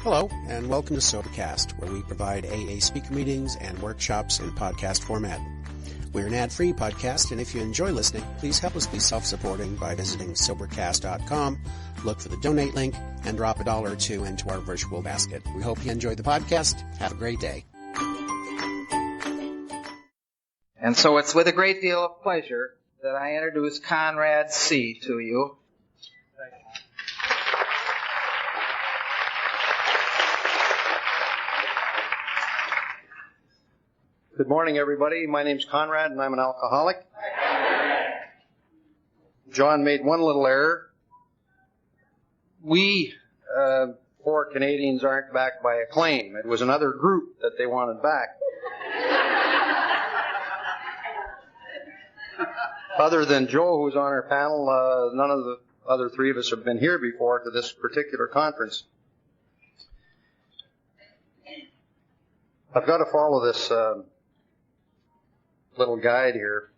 Hello, and welcome to Sobercast, where we provide AA speaker meetings and workshops in podcast format. We're an ad-free podcast, and if you enjoy listening, please help us be self-supporting by visiting Sobercast.com, look for the donate link, and drop $1 or $2 into our virtual basket. We hope you enjoy the podcast. Have a great day. And so it's with a great deal of pleasure that I introduce Conrad C. to you. Good morning, everybody. My name's Conrad, and I'm an alcoholic. John made one little error. We, 4 Canadians, aren't backed by a claim. It was another group that they wanted back. Other than Joe, who's on our panel, none of the other 3 of us have been here before to this particular conference. I've got to follow this little guide here.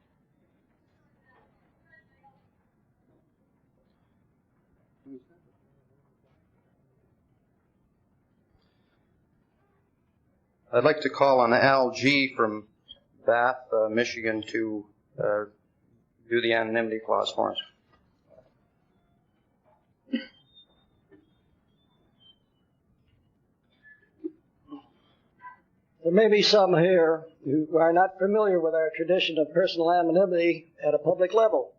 I'd like to call on Al G. from Bath, Michigan, to do the anonymity clause for us. There may be some here who are not familiar with our tradition of personal anonymity at a public level.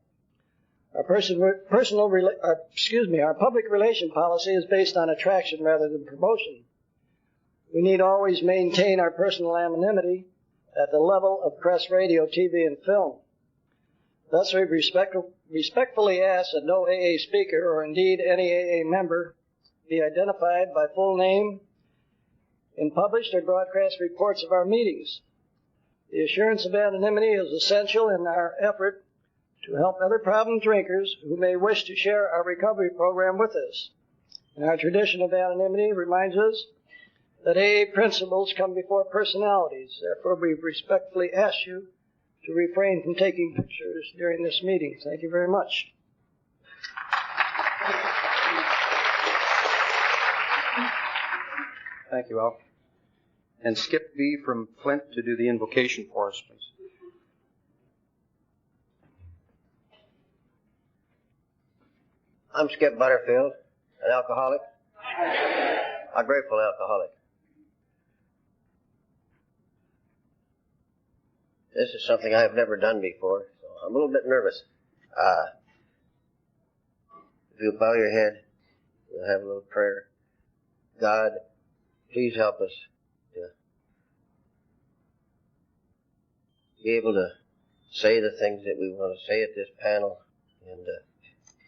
Our public relation policy is based on attraction rather than promotion. We need always maintain our personal anonymity at the level of press, radio, TV, and film. Thus, we respectfully ask that no AA speaker, or indeed any AA member, be identified by full name in published or broadcast reports of our meetings. The assurance of anonymity is essential in our effort to help other problem drinkers who may wish to share our recovery program with us. And our tradition of anonymity reminds us that AA principles come before personalities. Therefore, we respectfully ask you to refrain from taking pictures during this meeting. Thank you very much. Thank you, Al. And Skip B. from Flint to do the invocation for us, please. I'm Skip Butterfield, an alcoholic, a grateful alcoholic. This is something I've never done before, so I'm a little bit nervous. If you'll bow your head, we'll have a little prayer. God, please help us to be able to say the things that we want to say at this panel, and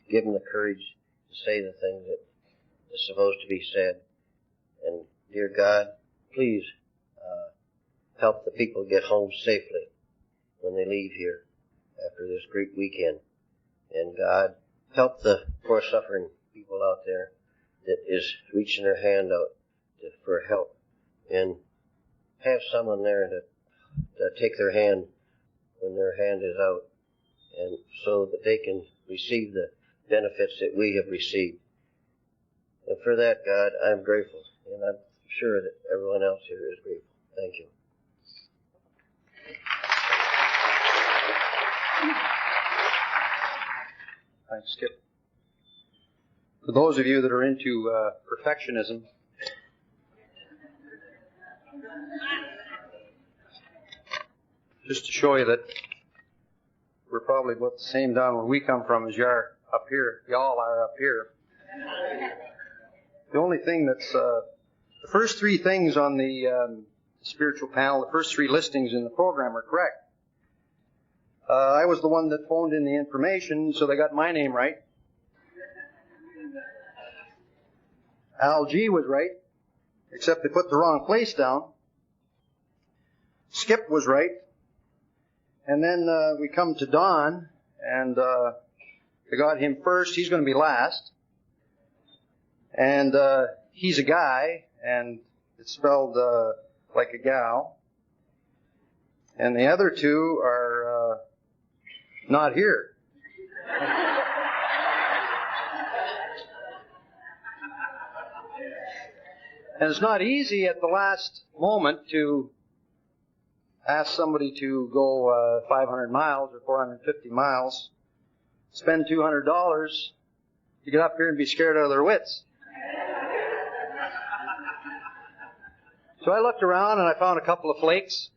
give them the courage to say the things that are supposed to be said. And dear God, please help the people get home safely when they leave here after this great weekend. And God, help the poor suffering people out there that is reaching their hand out for help, and have someone there to take their hand when their hand is out, and so that they can receive the benefits that we have received. And for that, God, I'm grateful, and I'm sure that everyone else here is grateful. Thank you. Thanks, Skip. For those of you that are into perfectionism, just to show you that we're probably about the same down where we come from as you are up here. Y'all are up here. The only thing that's the first 3 things on the spiritual panel, the first 3 listings in the program are correct. I was the one that phoned in the information, so they got my name right. Al G was right, except they put the wrong place down. Skip was right. And then we come to Don, and they got him first. He's going to be last. And he's a guy, and it's spelled like a gal. And the other 2 are not here. And it's not easy at the last moment to ask somebody to go 500 miles or 450 miles, spend $200 to get up here and be scared out of their wits. So I looked around and I found a couple of flakes.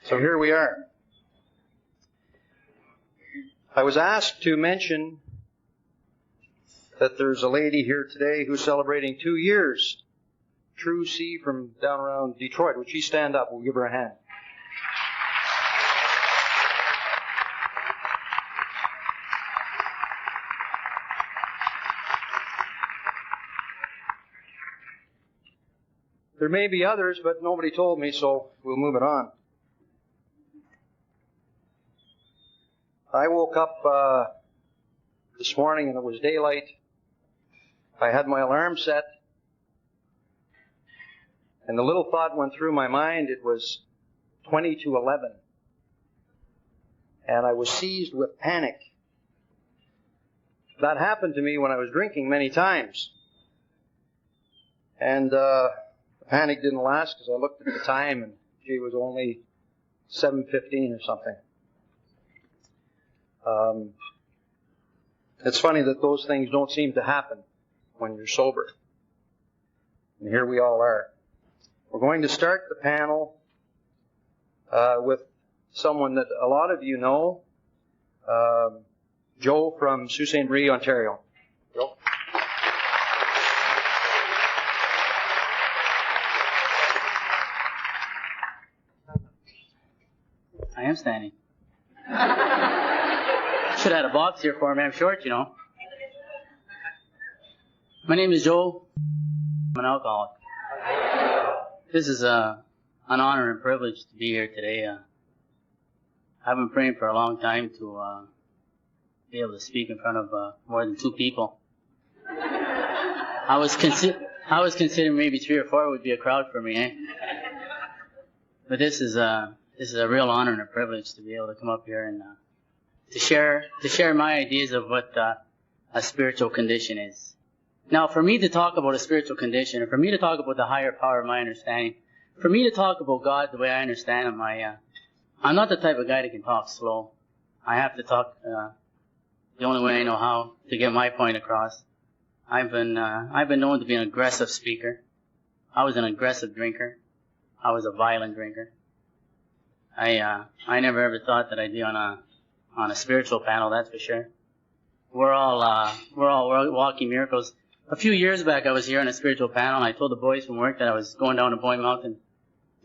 So here we are. I was asked to mention that there's a lady here today who's celebrating 2 years. True C from down around Detroit. Would she stand up? We'll give her a hand. There may be others, but nobody told me, so we'll move it on. I woke up this morning and it was daylight. I had my alarm set. And the little thought went through my mind, it was 20 to 11. And I was seized with panic. That happened to me when I was drinking many times. And the panic didn't last because I looked at the time and it was only 7:15 or something. It's funny that those things don't seem to happen when you're sober. And here we all are. We're going to start the panel with someone that a lot of you know, Joe from Sault Ste. Marie, Ontario. Joe? I am standing. Should have had a box here for me. I'm short, you know. My name is Joe. I'm an alcoholic. This is an honor and privilege to be here today. I've been praying for a long time to be able to speak in front of more than 2 people. I was considering maybe 3 or 4 would be a crowd for me, eh? But this is a real honor and a privilege to be able to come up here and to share my ideas of what a spiritual condition is. Now, for me to talk about a spiritual condition, or for me to talk about the higher power of my understanding, for me to talk about God the way I understand Him, I'm not the type of guy that can talk slow. I have to talk the only way I know how to get my point across. I've been known to be an aggressive speaker. I was an aggressive drinker. I was a violent drinker. I never ever thought that I'd be on a spiritual panel, that's for sure. We're all walking miracles. A few years back, I was here on a spiritual panel, and I told the boys from work that I was going down to Boyne Mountain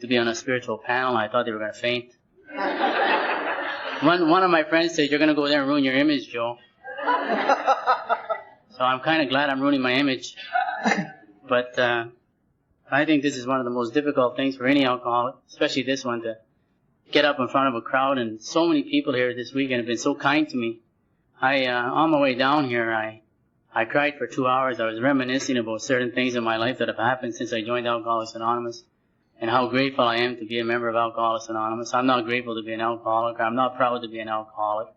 to be on a spiritual panel, and I thought they were going to faint. One of my friends said, "You're going to go there and ruin your image, Joe." So I'm kind of glad I'm ruining my image. But I think this is one of the most difficult things for any alcoholic, especially this one, to get up in front of a crowd. And so many people here this weekend have been so kind to me. On my way down here, I cried for 2 hours. I was reminiscing about certain things in my life that have happened since I joined Alcoholics Anonymous, and how grateful I am to be a member of Alcoholics Anonymous. I'm not grateful to be an alcoholic. I'm not proud to be an alcoholic.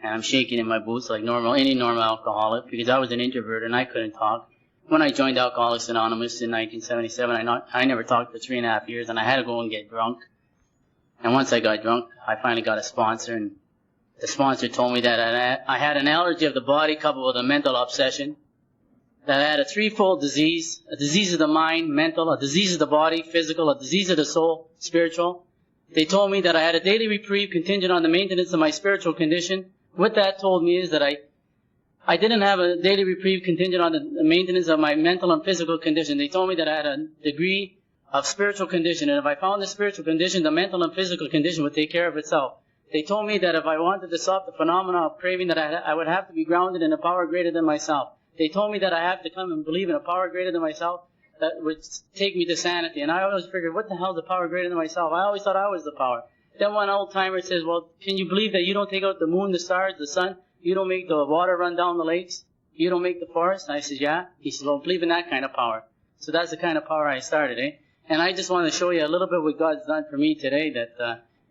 And I'm shaking in my boots like any normal alcoholic, because I was an introvert and I couldn't talk. When I joined Alcoholics Anonymous in 1977, I never talked for 3.5 years, and I had to go and get drunk. And once I got drunk, I finally got a sponsor, and the sponsor told me that I had an allergy of the body coupled with a mental obsession, that I had a threefold disease: a disease of the mind, mental; a disease of the body, physical; a disease of the soul, spiritual. They told me that I had a daily reprieve contingent on the maintenance of my spiritual condition. What that told me is that I didn't have a daily reprieve contingent on the maintenance of my mental and physical condition. They told me that I had a degree of spiritual condition, and if I found the spiritual condition, the mental and physical condition would take care of itself. They told me that if I wanted to stop the phenomena of craving, that I would have to be grounded in a power greater than myself. They told me that I have to come and believe in a power greater than myself that would take me to sanity. And I always figured, what the hell is a power greater than myself? I always thought I was the power. Then one old-timer says, well, can you believe that you don't take out the moon, the stars, the sun? You don't make the water run down the lakes? You don't make the forest? And I said, yeah. He said, well, believe in that kind of power. So that's the kind of power I started, eh? And I just want to show you a little bit what God's done for me today, that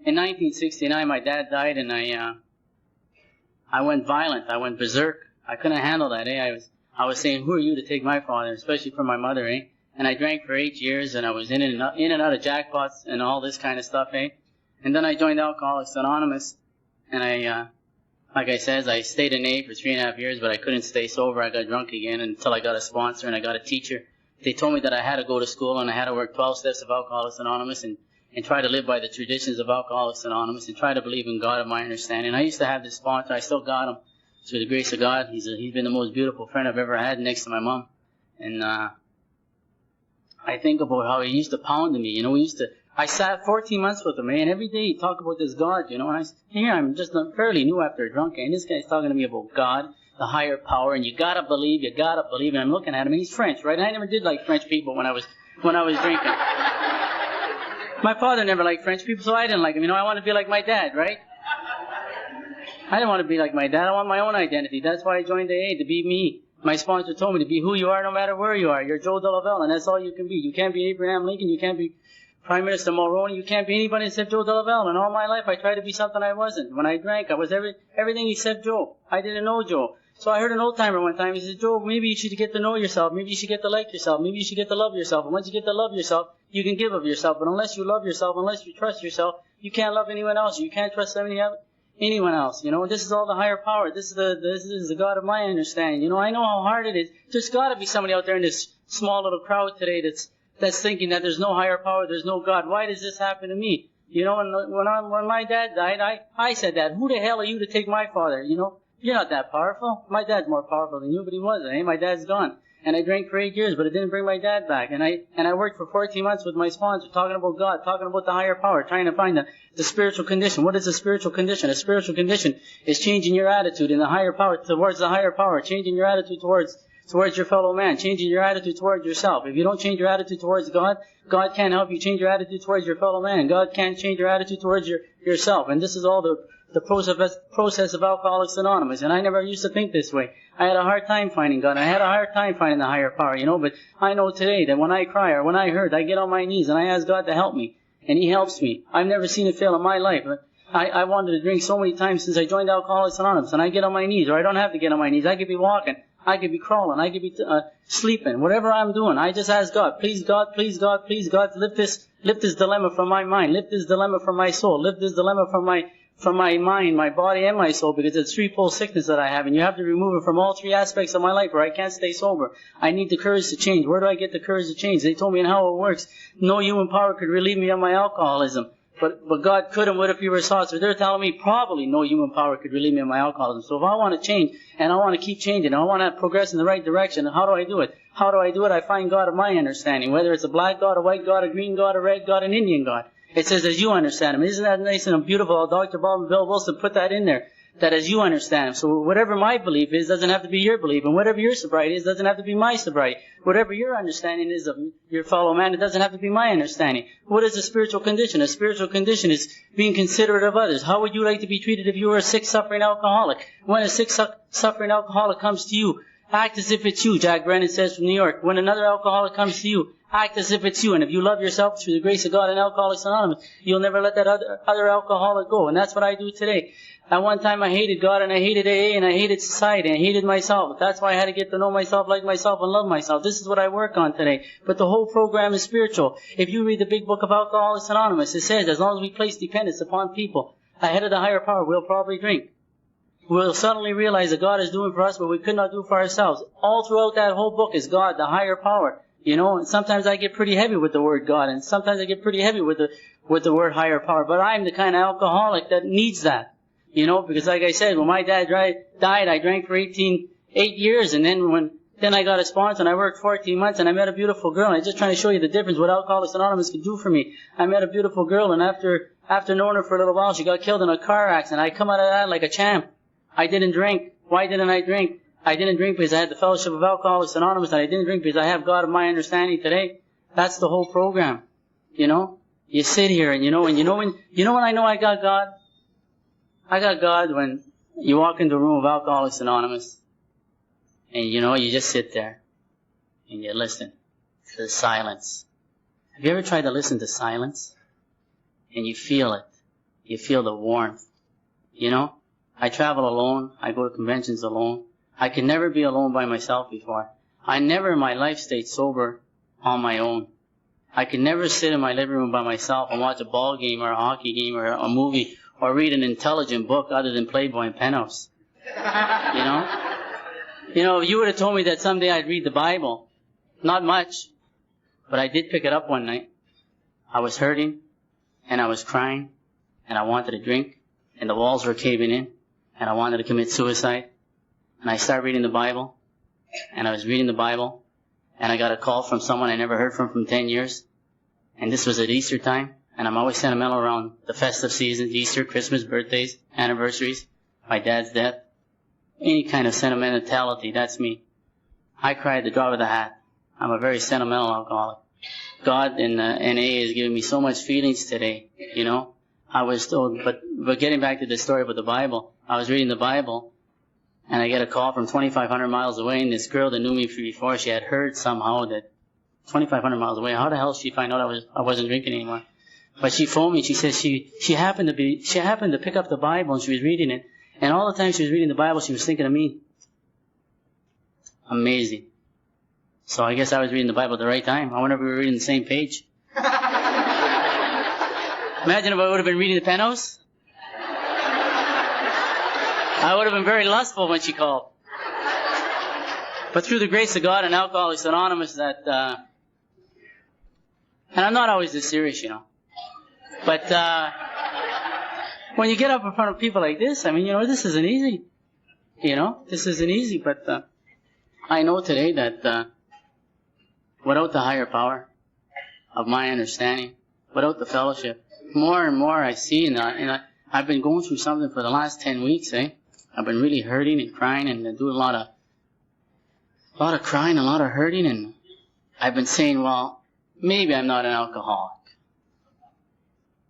in 1969, my dad died, and I went violent. I went berserk. I couldn't handle that, eh? I was saying, who are you to take my father, especially from my mother, eh? And I drank for 8 years, and I was in and out of jackpots and all this kind of stuff, eh? And then I joined Alcoholics Anonymous, and like I said, I stayed in AA for 3.5 years, but I couldn't stay sober. I got drunk again until I got a sponsor and I got a teacher. They told me that I had to go to school and I had to work 12 steps of Alcoholics Anonymous and try to live by the traditions of Alcoholics Anonymous and try to believe in God of my understanding. I used to have this sponsor. I still got him through the grace of God. He's been the most beautiful friend I've ever had next to my mom. And I think about how he used to pound me. I sat 14 months with him, and every day he'd talk about this God, and I'm just fairly new after a drunk, and this guy's talking to me about God, the higher power, and you gotta believe, and I'm looking at him, and he's French, right? And I never did like French people when I was drinking. My father never liked French people, so I didn't like him. I wanted to be like my dad, right? I didn't want to be like my dad. I want my own identity. That's why I joined AA, to be me. My sponsor told me to be who you are no matter where you are. You're Joe DeLaVelle, and that's all you can be. You can't be Abraham Lincoln. You can't be Prime Minister Mulroney. You can't be anybody except Joe DeLaVelle. And all my life I tried to be something I wasn't. When I drank, I was everything except Joe. I didn't know Joe. So I heard an old timer one time. He said, Joe, maybe you should get to know yourself. Maybe you should get to like yourself. Maybe you should get to love yourself. And once you get to love yourself, you can give of yourself. But unless you love yourself, unless you trust yourself, you can't love anyone else. You can't trust anyone else. This is all the higher power. This is the God of my understanding. I know how hard it is. There's got to be somebody out there in this small little crowd today that's thinking that there's no higher power, there's no God. Why does this happen to me? When my dad died, I said that. Who the hell are you to take my father? You're not that powerful. My dad's more powerful than you, but he wasn't. My dad's gone. And I drank for 8 years, but it didn't bring my dad back. And I worked for 14 months with my sponsor, talking about God, talking about the higher power, trying to find the spiritual condition. What is a spiritual condition? A spiritual condition is changing your attitude in the higher power towards the higher power, changing your attitude towards your fellow man, changing your attitude towards yourself. If you don't change your attitude towards God, God can't help you change your attitude towards your fellow man. God can't change your attitude towards yourself. And this is all the process of Alcoholics Anonymous. And I never used to think this way. I had a hard time finding God. I had a hard time finding the higher power, but I know today that when I cry or when I hurt, I get on my knees and I ask God to help me. And He helps me. I've never seen it fail in my life. I wanted to drink so many times since I joined Alcoholics Anonymous, and I get on my knees, or I don't have to get on my knees. I could be walking. I could be crawling. I could be sleeping. Whatever I'm doing, I just ask God, please God, please God, please God, lift this dilemma from my mind, lift this dilemma from my soul, lift this dilemma from my mind, my body, and my soul, because it's threefold sickness that I have, and you have to remove it from all three aspects of my life, or I can't stay sober. I need the courage to change. Where do I get the courage to change? They told me in how it works. No human power could relieve me of my alcoholism. But God could and would if He were sought. So they're telling me probably no human power could relieve me of my alcoholism. So if I want to change, and I want to keep changing, and I want to progress in the right direction, how do I do it? How do I do it? I find God of my understanding, whether it's a black God, a white God, a green God, a red God, an Indian God. It says, as you understand Him. Isn't that nice and beautiful? Dr. Bob and Bill Wilson put that in there, that as you understand Him. So whatever my belief is doesn't have to be your belief, and whatever your sobriety is doesn't have to be my sobriety. Whatever your understanding is of your fellow man, it doesn't have to be my understanding. What is a spiritual condition? A spiritual condition is being considerate of others. How would you like to be treated if you were a sick, suffering alcoholic? When a sick, suffering alcoholic comes to you, act as if it's you, Jack Brennan says from New York. When another alcoholic comes to you, act as if it's you. And if you love yourself through the grace of God and Alcoholics Anonymous, you'll never let that other alcoholic go. And that's what I do today. At one time I hated God and I hated AA and I hated society and I hated myself. That's why I had to get to know myself, like myself, and love myself. This is what I work on today. But the whole program is spiritual. If you read the big book of Alcoholics Anonymous, it says as long as we place dependence upon people ahead of the higher power, we'll probably drink. We'll suddenly realize that God is doing for us what we could not do for ourselves. All throughout that whole book is God, the higher power. And sometimes I get pretty heavy with the word God, and sometimes I get pretty heavy with the word higher power. But I'm the kind of alcoholic that needs that. Because like I said, when my dad died, I drank for 8 years, and then I got a sponsor, and I worked 14 months, and I met a beautiful girl. And I'm just trying to show you the difference what Alcoholics Anonymous could do for me. I met a beautiful girl, and after knowing her for a little while, she got killed in a car accident. I come out of that like a champ. I didn't drink. Why didn't I drink? I didn't drink because I had the fellowship of Alcoholics Anonymous, and I didn't drink because I have God of my understanding today. That's the whole program. You sit here, and when I know I got God? I got God when you walk into a room of Alcoholics Anonymous, and you just sit there, and you listen to the silence. Have you ever tried to listen to silence? And you feel it. You feel the warmth. I travel alone. I go to conventions alone. I could never be alone by myself before. I never in my life stayed sober on my own. I could never sit in my living room by myself and watch a ball game or a hockey game or a movie or read an intelligent book other than Playboy and Penthouse. You know? You know, if you would have told me that someday I'd read the Bible, not much, but I did pick it up one night. I was hurting, and I was crying, and I wanted to drink, and the walls were caving in, and I wanted to commit suicide. And I started reading the Bible, and I was reading the Bible, and I got a call from someone I never heard from 10 years. And this was at Easter time, and I'm always sentimental around the festive seasons, Easter, Christmas, birthdays, anniversaries, my dad's death. Any kind of sentimentality, that's me. I cried at the drop of the hat. I'm a very sentimental alcoholic. God in NA has given me so much feelings today, you know. I was told, but getting back to the story about the Bible, I was reading the Bible, and I get a call from 2,500 miles away, and this girl that knew me before, she had heard somehow that 2,500 miles away, how the hell did she find out I wasn't drinking anymore? But she phoned me, she said she happened to pick up the Bible, and she was reading it, and all the time she was reading the Bible, she was thinking of me. Amazing. So I guess I was reading the Bible at the right time. I wonder if we were reading the same page. Imagine if I would have been reading the Penthouse. I would have been very lustful when she called. But through the grace of God and Alcoholics Anonymous, and I'm not always this serious, you know. But when you get up in front of people like this, I mean, you know, this isn't easy. You know, this isn't easy. But I know today that without the higher power of my understanding, without the fellowship, more and more I see, and I've been going through something for the last 10 weeks, I've been really hurting and crying and doing a lot of crying, a lot of hurting, and I've been saying, well, maybe I'm not an alcoholic.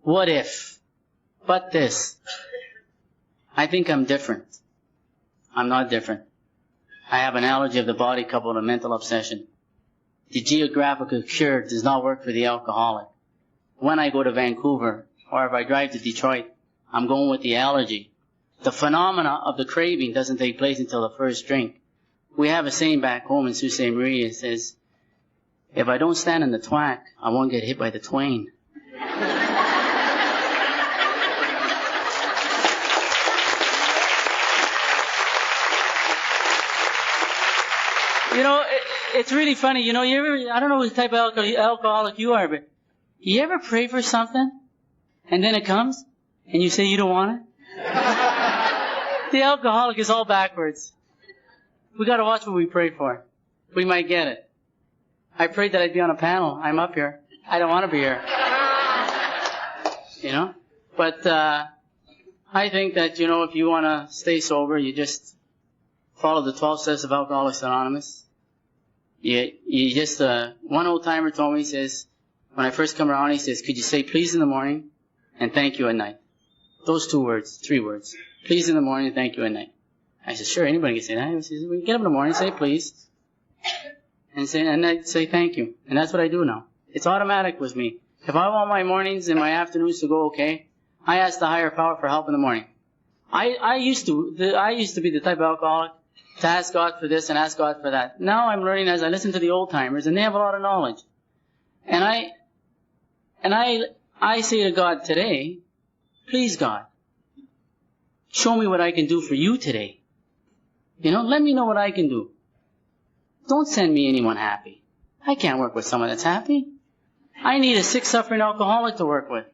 What if? But this. I think I'm different. I'm not different. I have an allergy of the body coupled with a mental obsession. The geographical cure does not work for the alcoholic. When I go to Vancouver, or if I drive to Detroit, I'm going with the allergy. The phenomena of the craving doesn't take place until the first drink. We have a saying back home in Sault Ste. Marie. It says, if I don't stand in the twack, I won't get hit by the twain. You know, it's really funny. You know, I don't know what type of alcoholic you are, but you ever pray for something and then it comes and you say you don't want it? The alcoholic is all backwards. We got to watch what we pray for. We might get it. I prayed that I'd be on a panel. I'm up here. I don't want to be here. You know? But I think that, you know, if you want to stay sober, you just follow the 12 steps of Alcoholics Anonymous. You just, one old timer told me, he says, when I first come around, he says, could you say please in the morning and thank you at night? Those 2 words, 3 words. Please in the morning and thank you at night. I said, sure, anybody can say that. He says, when you get up in the morning, say please. And then say thank you. And that's what I do now. It's automatic with me. If I want my mornings and my afternoons to go okay, I ask the higher power for help in the morning. I used to be the type of alcoholic to ask God for this and ask God for that. Now I'm learning as I listen to the old timers, and they have a lot of knowledge. And I say to God today, please God, show me what I can do for you today. You know, let me know what I can do. Don't send me anyone happy. I can't work with someone that's happy. I need a sick, suffering alcoholic to work with.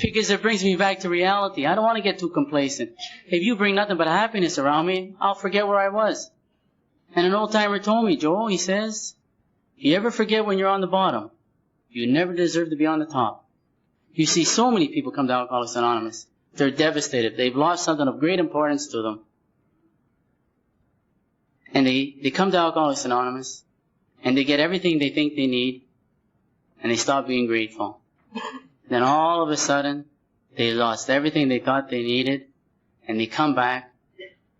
Because it brings me back to reality. I don't want to get too complacent. If you bring nothing but happiness around me, I'll forget where I was. And an old timer told me, Joel, he says, if you ever forget when you're on the bottom, you never deserve to be on the top. You see so many people come to Alcoholics Anonymous. They're devastated. They've lost something of great importance to them. And they come to Alcoholics Anonymous, and they get everything they think they need, and they stop being grateful. Then all of a sudden, they lost everything they thought they needed, and they come back,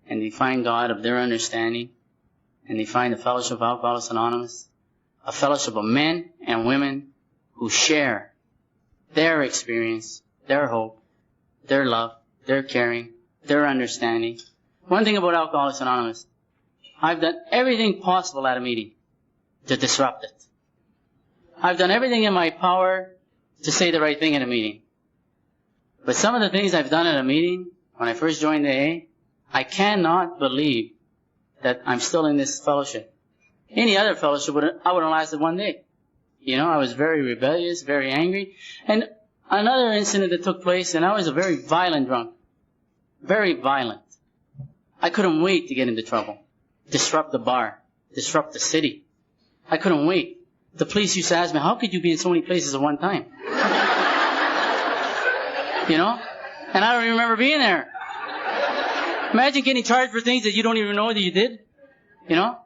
and they find God of their understanding, and they find the fellowship of Alcoholics Anonymous, a fellowship of men and women who share their experience, their hope, their love, their caring, their understanding. One thing about Alcoholics Anonymous, I've done everything possible at a meeting to disrupt it. I've done everything in my power to say the right thing at a meeting. But some of the things I've done at a meeting, when I first joined the AA, I cannot believe that I'm still in this fellowship. Any other fellowship, I would have lasted one day. You know, I was very rebellious, very angry. And another incident that took place, and I was a very violent drunk. Very violent. I couldn't wait to get into trouble. Disrupt the bar. Disrupt the city. I couldn't wait. The police used to ask me, how could you be in so many places at one time? You know? And I don't even remember being there. Imagine getting charged for things that you don't even know that you did. You know?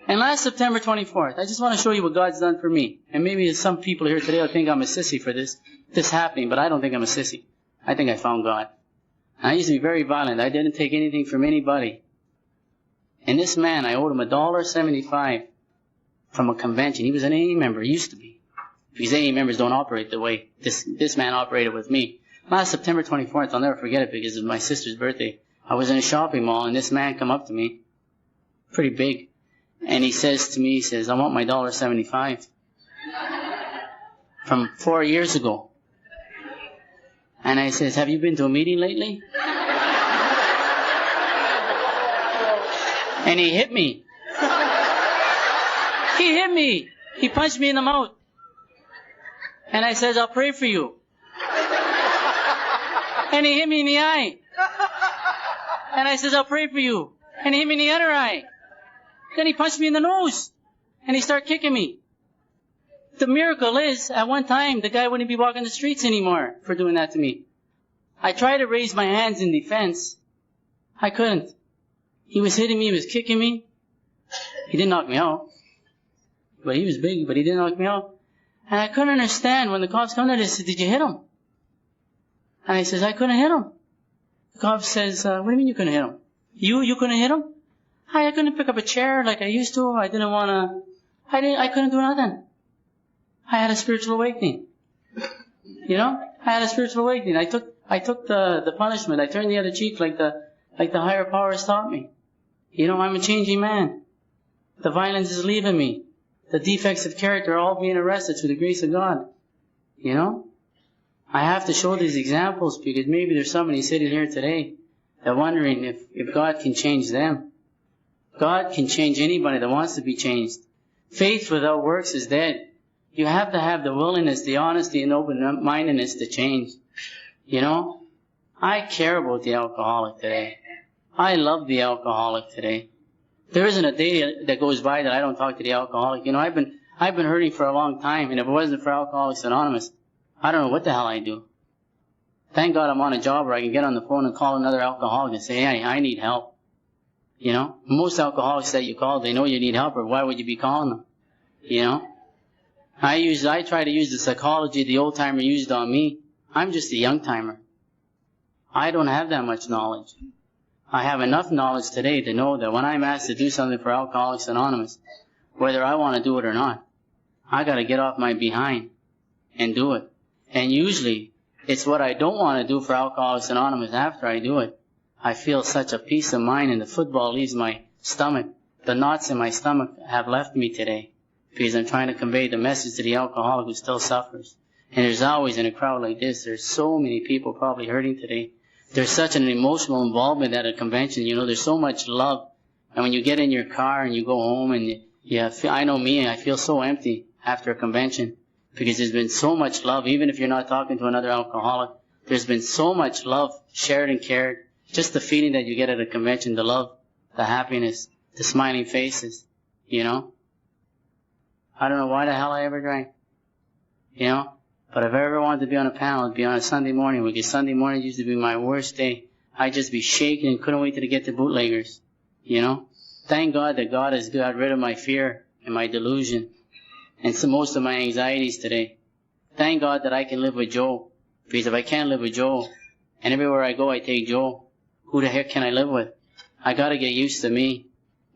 And last September 24th, I just want to show you what God's done for me. And maybe some people here today will think I'm a sissy for this happening, but I don't think I'm a sissy. I think I found God. And I used to be very violent. I didn't take anything from anybody. And this man, I owed him $1.75 from a convention. He was an AA member. He used to be. Because AA members don't operate the way this man operated with me. Last September 24th, I'll never forget it because it was my sister's birthday. I was in a shopping mall and this man come up to me, pretty big, and he says to me, he says, I want my $1.75 from 4 years ago. And I says, have you been to a meeting lately? And he hit me. He hit me. He punched me in the mouth. And I says, I'll pray for you. And he hit me in the eye. And I says, I'll pray for you. And he hit me in the other eye. Then he punched me in the nose. And he started kicking me. The miracle is, at one time, the guy wouldn't be walking the streets anymore for doing that to me. I tried to raise my hands in defense. I couldn't. He was hitting me, he was kicking me. He didn't knock me out. But he was big, but he didn't knock me out. And I couldn't understand when the cops come there, they said, did you hit him? And I says, I couldn't hit him. The cop says, what do you mean you couldn't hit him? You couldn't hit him? I couldn't pick up a chair like I used to. I couldn't do nothing. I had a spiritual awakening. You know? I had a spiritual awakening. I took the punishment. I turned the other cheek like the higher powers taught me. You know, I'm a changing man. The violence is leaving me. The defects of character are all being arrested through the grace of God. You know? I have to show these examples because maybe there's somebody sitting here today that wondering if God can change them. God can change anybody that wants to be changed. Faith without works is dead. You have to have the willingness, the honesty, and open-mindedness to change. You know? I care about the alcoholic today. I love the alcoholic today. There isn't a day that goes by that I don't talk to the alcoholic. You know, I've been hurting for a long time, and if it wasn't for Alcoholics Anonymous, I don't know what the hell I'd do. Thank God I'm on a job where I can get on the phone and call another alcoholic and say, hey, I need help. You know? Most alcoholics that you call, they know you need help, or why would you be calling them? You know? I try to use the psychology the old timer used on me. I'm just a young timer. I don't have that much knowledge. I have enough knowledge today to know that when I'm asked to do something for Alcoholics Anonymous, whether I want to do it or not, I got to get off my behind and do it. And usually, it's what I don't want to do for Alcoholics Anonymous after I do it. I feel such a peace of mind and the football leaves my stomach. The knots in my stomach have left me today because I'm trying to convey the message to the alcoholic who still suffers. And there's always, in a crowd like this, there's so many people probably hurting today. There's such an emotional involvement at a convention. You know, there's so much love. And when you get in your car and you go home and I know me, I feel so empty after a convention because there's been so much love. Even if you're not talking to another alcoholic, there's been so much love shared and cared. Just the feeling that you get at a convention, the love, the happiness, the smiling faces, you know. I don't know why the hell I ever drank, you know. But if I ever wanted to be on a panel, it'd be on a Sunday morning, because Sunday morning used to be my worst day. I'd just be shaking and couldn't wait to get to bootleggers, you know. Thank God that God has got rid of my fear and my delusion and most of my anxieties today. Thank God that I can live with Joe, because if I can't live with Joe, and everywhere I go I take Joe, who the heck can I live with? I gotta get used to me.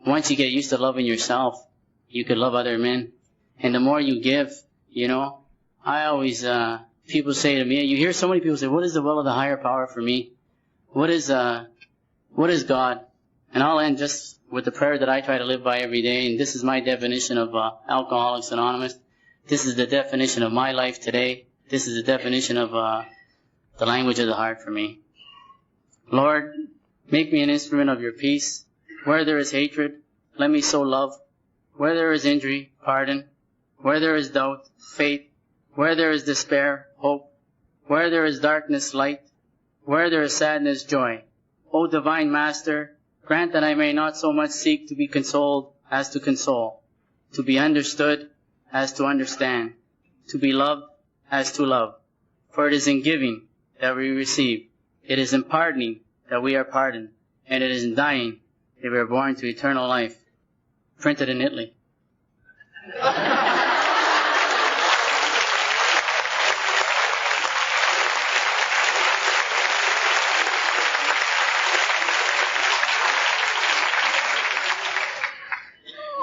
Once you get used to loving yourself, you could love other men. And the more you give, you know, I always, people say to me, you hear so many people say, what is the will of the higher power for me? What is God? And I'll end just with the prayer that I try to live by every day, and this is my definition of Alcoholics Anonymous. This is the definition of my life today. This is the definition of the language of the heart for me. Lord, make me an instrument of your peace. Where there is hatred, let me sow love. Where there is injury, pardon. Where there is doubt, faith. Where there is despair, hope. Where there is darkness, light. Where there is sadness, joy. O divine Master, grant that I may not so much seek to be consoled as to console, to be understood as to understand, to be loved as to love. For it is in giving that we receive. It is in pardoning that we are pardoned. And it is in dying that we are born to eternal life. Printed in Italy.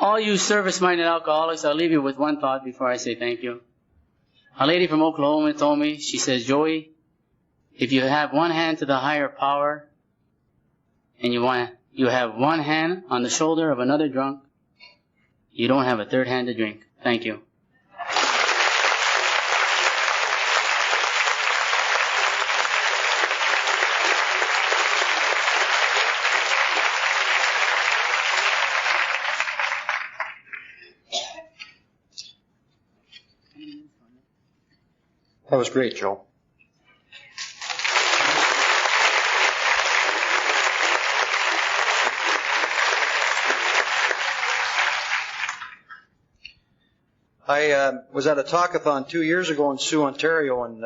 All you service-minded alcoholics, I'll leave you with one thought before I say thank you. A lady from Oklahoma told me, she says, Joey, if you have one hand to the higher power and you have one hand on the shoulder of another drunk, you don't have a third hand to drink. Thank you. That was great, Joe. I was at a talkathon 2 years ago in Sioux, Ontario, and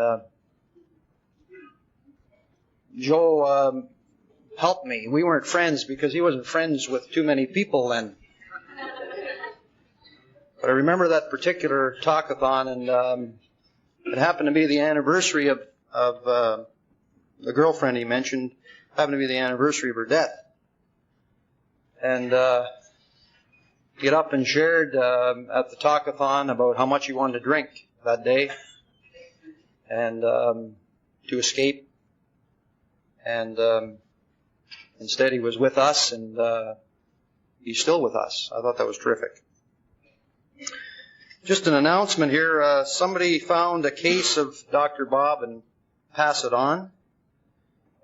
Joe helped me. We weren't friends because he wasn't friends with too many people then. But I remember that particular talkathon, and it happened to be the anniversary of the girlfriend he mentioned, happened to be the anniversary of her death. And get up and shared at the talkathon about how much he wanted to drink that day and to escape. And instead he was with us, and he's still with us. I thought that was terrific. Just an announcement here. Somebody found a case of Dr. Bob and passed it on.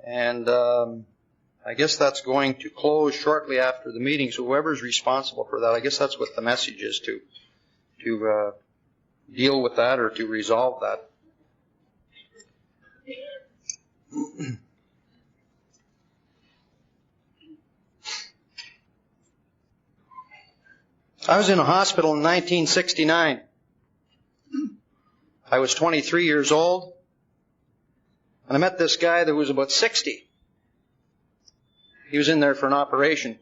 And I guess that's going to close shortly after the meeting. So whoever's responsible for that, I guess that's what the message is, to deal with that or to resolve that. I was in a hospital in 1969. I was 23 years old, and I met this guy that was about 60. He was in there for an operation.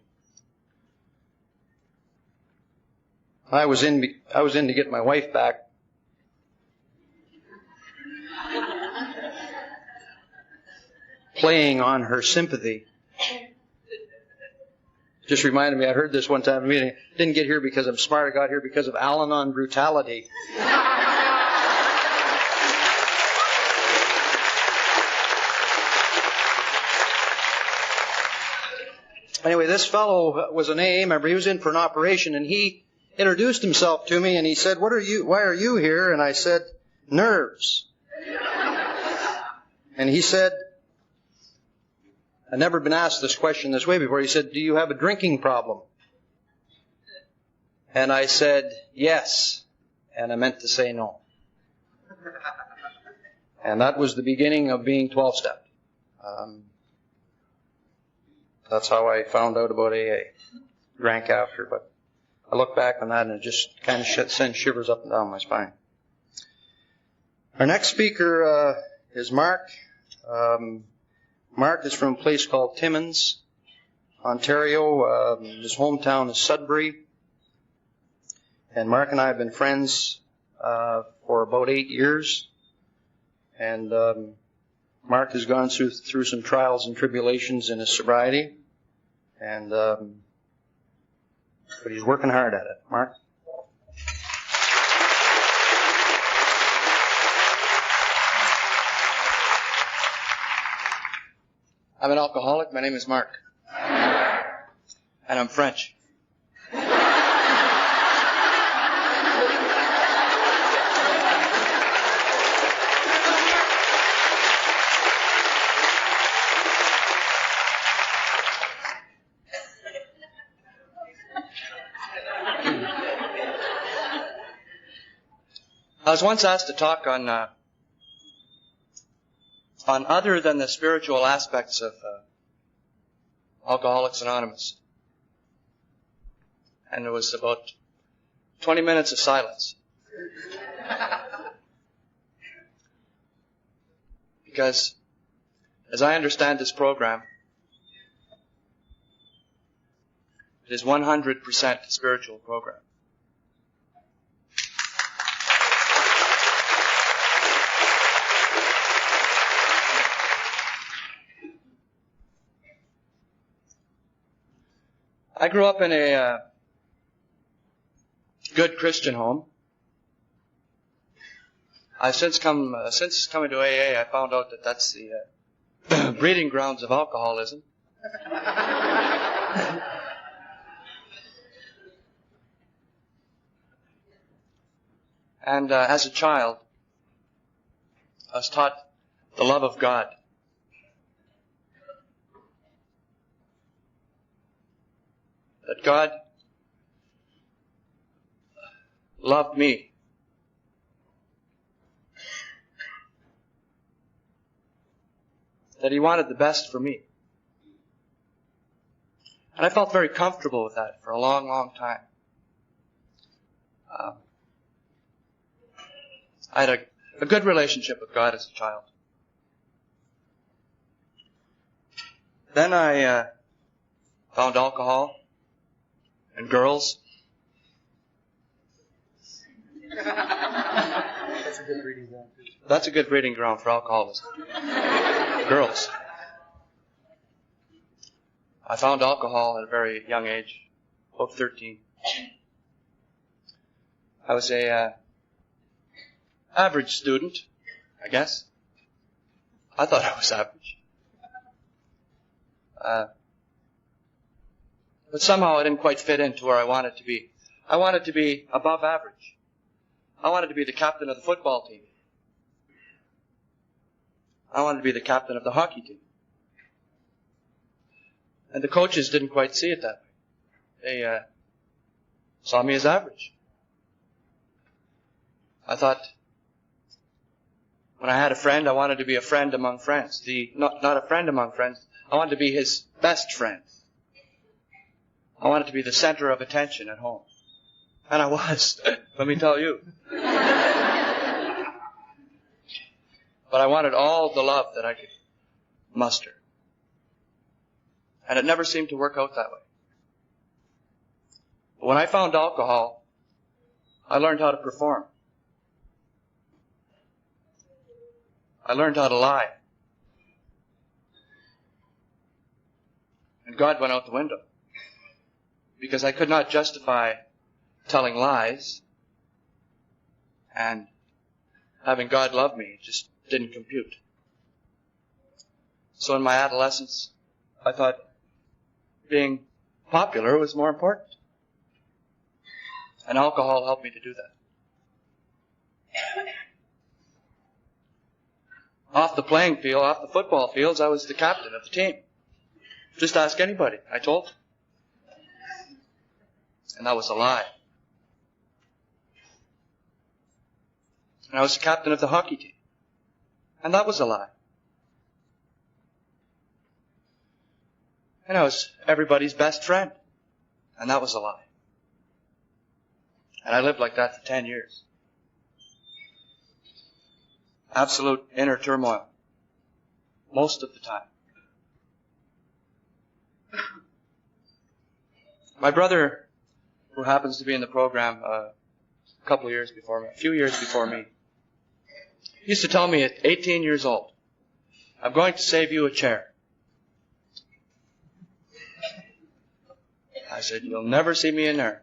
I was in to get my wife back. Playing on her sympathy. Just reminded me, I heard this one time in a meeting. Didn't get here because I'm smart, I got here because of Al-Anon brutality. Anyway, this fellow was an AA member. He was in for an operation, and he introduced himself to me, and he said, why are you here? And I said, nerves. And he said, I'd never been asked this question this way before. He said, do you have a drinking problem? And I said, yes. And I meant to say no. And that was the beginning of being 12-step. That's how I found out about AA. Drank after, but I look back on that and it just kind of sends shivers up and down my spine. Our next speaker is Mark. Mark is from a place called Timmins, Ontario. His hometown is Sudbury. And Mark and I have been friends for about 8 years. And Mark has gone through some trials and tribulations in his sobriety. And but he's working hard at it. Mark? I'm an alcoholic. My name is Mark. and I'm French. I was once asked to talk on other than the spiritual aspects of Alcoholics Anonymous. And it was about 20 minutes of silence. Because, as I understand this program, it is 100% a spiritual program. I grew up in a good Christian home. Since coming to AA, I found out that that's the breeding grounds of alcoholism. And as a child, I was taught the love of God. That God loved me. That He wanted the best for me. And I felt very comfortable with that for a long, long time. I had a good relationship with God as a child. Then I found alcohol and girls. That's a good breeding ground. That's a good breeding ground for alcoholism. Girls. I found alcohol at a very young age, about 13. I was a average student, I guess. I thought I was average. But somehow I didn't quite fit into where I wanted to be. I wanted to be above average. I wanted to be the captain of the football team. I wanted to be the captain of the hockey team. And the coaches didn't quite see it that way. They saw me as average. I thought, when I had a friend, I wanted to be a friend among friends. Not a friend among friends. I wanted to be his best friend. I wanted to be the center of attention at home. And I was, let me tell you. But I wanted all the love that I could muster. And it never seemed to work out that way. But when I found alcohol, I learned how to perform. I learned how to lie. And God went out the window. Because I could not justify telling lies and having God love me. It just didn't compute. So in my adolescence, I thought being popular was more important. And alcohol helped me to do that. Off the playing field, off the football fields, I was the captain of the team. Just ask anybody. I told them. And that was a lie. And I was the captain of the hockey team. And that was a lie. And I was everybody's best friend. And that was a lie. And I lived like that for 10 years. Absolute inner turmoil. Most of the time. My brother, who happens to be in the program a few years before me, used to tell me at 18 years old, I'm going to save you a chair. I said, you'll never see me in there.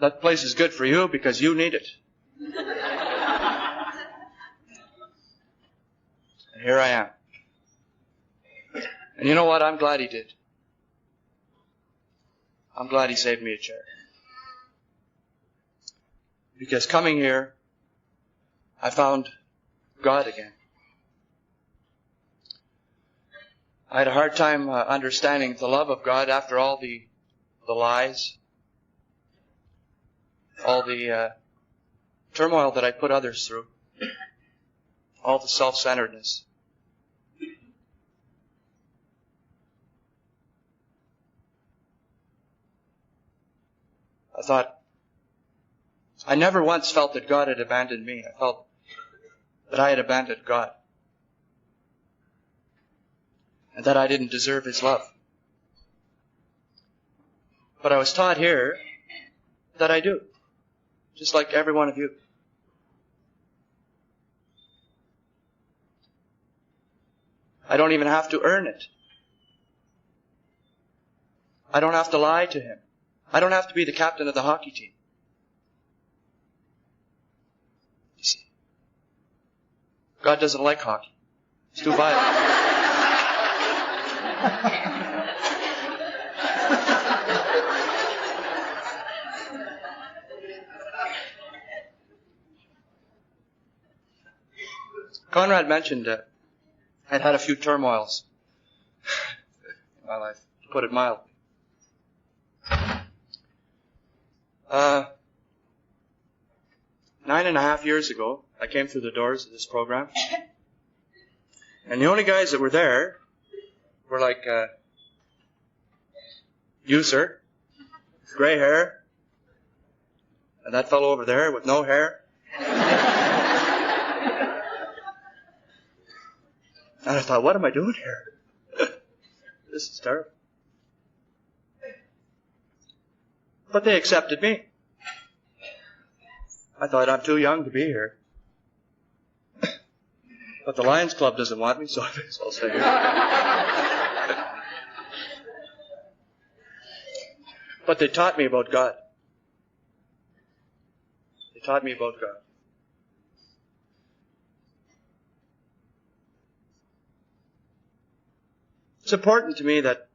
That place is good for you because you need it. And here I am. And you know what? I'm glad he did. I'm glad he saved me a chair. Because coming here, I found God again. I had a hard time understanding the love of God after all the lies, all the turmoil that I put others through, all the self-centeredness. I thought, I never once felt that God had abandoned me. I felt that I had abandoned God. And that I didn't deserve His love. But I was taught here that I do. Just like every one of you. I don't even have to earn it. I don't have to lie to Him. I don't have to be the captain of the hockey team. You see, God doesn't like hockey. It's too violent. Conrad mentioned I'd had a few turmoils in my life, to put it mildly. 9.5 years ago, I came through the doors of this program. And the only guys that were there were like, you, sir, gray hair, and that fellow over there with no hair. And I thought, what am I doing here? This is terrible. But they accepted me. I thought, I'm too young to be here. But the Lions Club doesn't want me, so I may as well stay here. But they taught me about God. They taught me about God. It's important to me that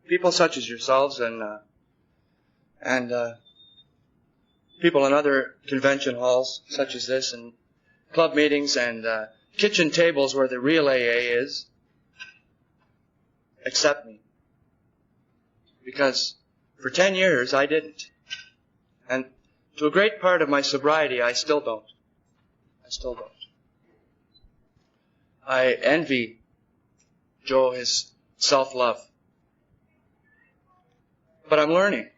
people such as yourselves and people in other convention halls such as this and club meetings and kitchen tables where the real AA is accept me. Because for 10 years I didn't. And to a great part of my sobriety I still don't. I still don't. I envy Joe his self-love. But I'm learning.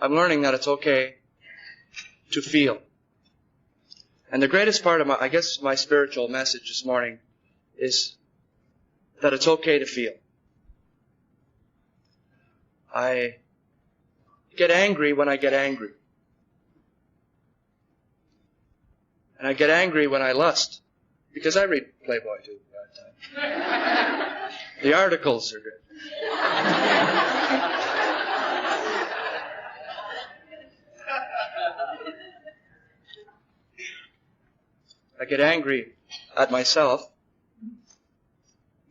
I'm learning that it's okay to feel. And the greatest part of my spiritual message this morning is that it's okay to feel. I get angry when I get angry. And I get angry when I lust. Because I read Playboy too. The articles are good. I get angry at myself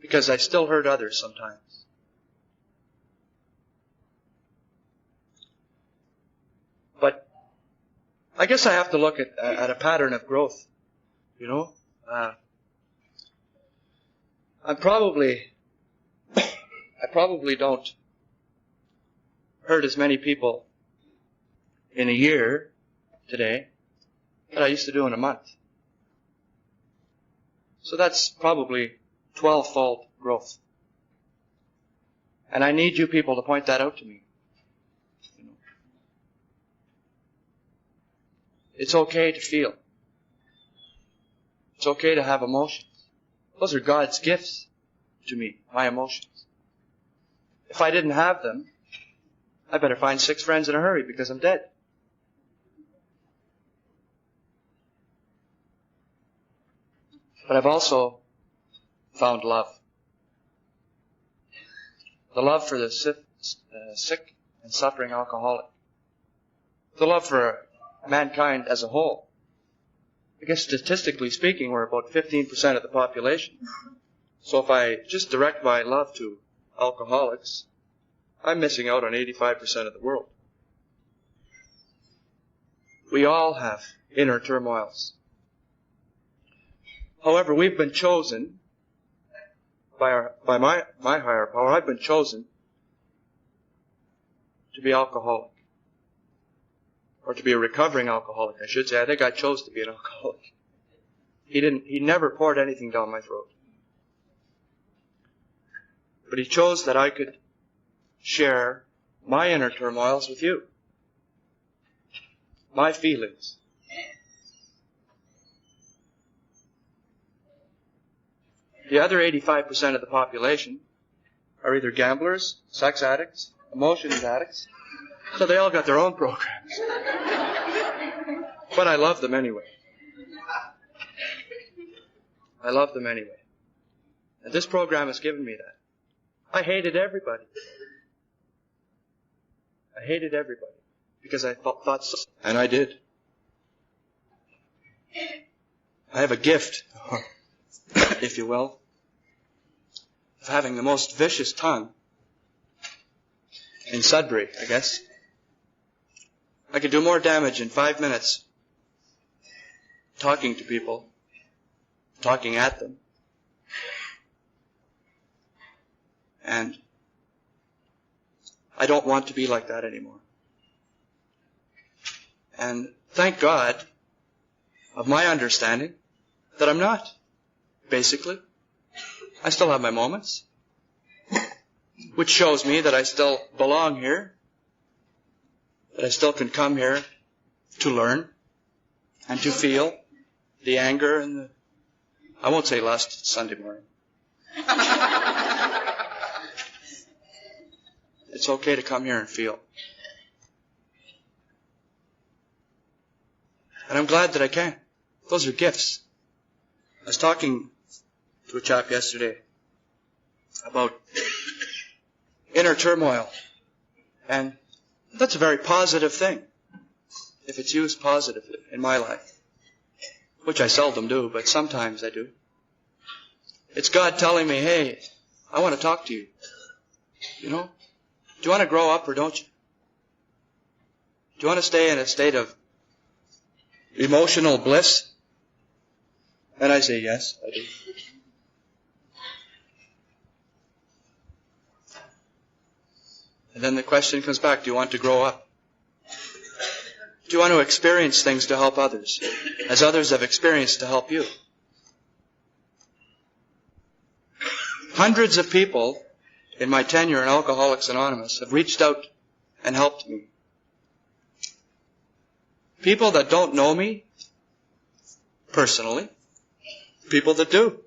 because I still hurt others sometimes. But I guess I have to look at a pattern of growth, you know. I probably don't hurt as many people in a year today that I used to do in a month. So that's probably 12-fold growth. And I need you people to point that out to me. You know. It's okay to feel. It's okay to have emotions. Those are God's gifts to me, my emotions. If I didn't have them, I better find 6 friends in a hurry because I'm dead. But I've also found love. The love for the sick and suffering alcoholic. The love for mankind as a whole. I guess statistically speaking, we're about 15% of the population. So if I just direct my love to alcoholics, I'm missing out on 85% of the world. We all have inner turmoils. However, we've been chosen by my higher power. I've been chosen to be alcoholic. Or to be a recovering alcoholic, I should say. I think I chose to be an alcoholic. He never poured anything down my throat. But he chose that I could share my inner turmoils with you. My feelings. The other 85% of the population are either gamblers, sex addicts, emotions addicts, so they all got their own programs. But I love them anyway. I love them anyway. And this program has given me that. I hated everybody. I hated everybody because I thought so. And I did. I have a gift, if you will, of having the most vicious tongue in Sudbury, I guess. I could do more damage in 5 minutes talking to people, talking at them. And I don't want to be like that anymore. And thank God of my understanding that I'm not, basically. I still have my moments, which shows me that I still belong here, that I still can come here to learn and to feel the anger and the, I won't say lust Sunday morning. It's okay to come here and feel. And I'm glad that I can. Those are gifts. I was talking to a chap yesterday about inner turmoil. And that's a very positive thing, if it's used positively in my life, which I seldom do, but sometimes I do. It's God telling me, hey, I want to talk to you. You know? Do you want to grow up or don't you? Do you want to stay in a state of emotional bliss? And I say, yes, I do. And then the question comes back, do you want to grow up? Do you want to experience things to help others, as others have experienced to help you? Hundreds of people in my tenure in Alcoholics Anonymous have reached out and helped me. People that don't know me personally, people that do.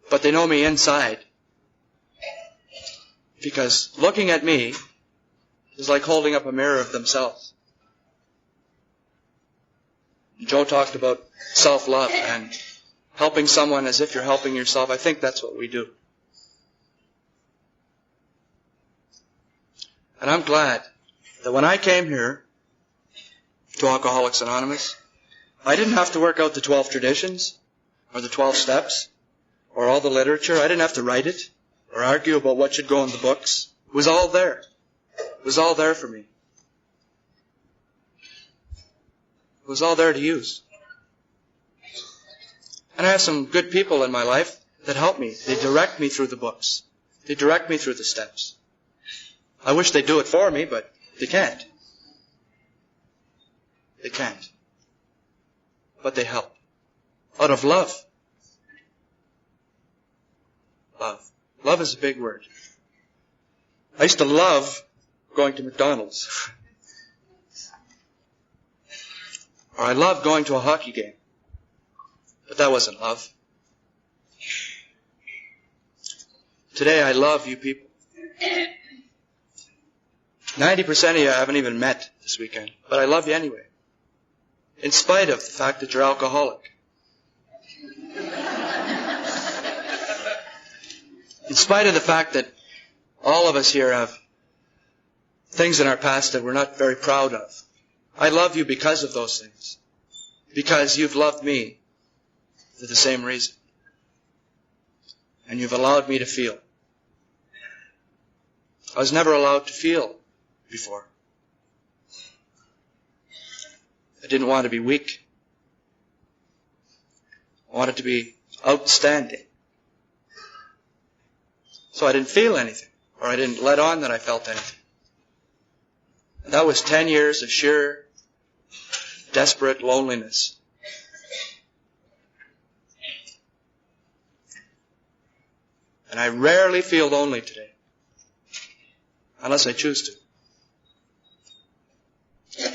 But they know me inside. Because looking at me is like holding up a mirror of themselves. Joe talked about self-love and helping someone as if you're helping yourself. I think that's what we do. And I'm glad that when I came here to Alcoholics Anonymous, I didn't have to work out the 12 traditions or the 12 steps or all the literature. I didn't have to write it or argue about what should go in the books. It was all there. It was all there for me. It was all there to use. And I have some good people in my life that help me. They direct me through the books. They direct me through the steps. I wish they'd do it for me, but they can't. They can't. But they help. Out of love. Love. Love is a big word. I used to love going to McDonald's. Or I loved going to a hockey game. But that wasn't love. Today I love you people. 90% of you I haven't even met this weekend. But I love you anyway. In spite of the fact that you're alcoholic. In spite of the fact that all of us here have things in our past that we're not very proud of. I love you because of those things. because you've loved me for the same reason. And you've allowed me to feel. I was never allowed to feel before. I didn't want to be weak. I wanted to be outstanding. So I didn't feel anything, or I didn't let on that I felt anything. And that was 10 years of sheer, desperate loneliness. And I rarely feel lonely today, unless I choose to.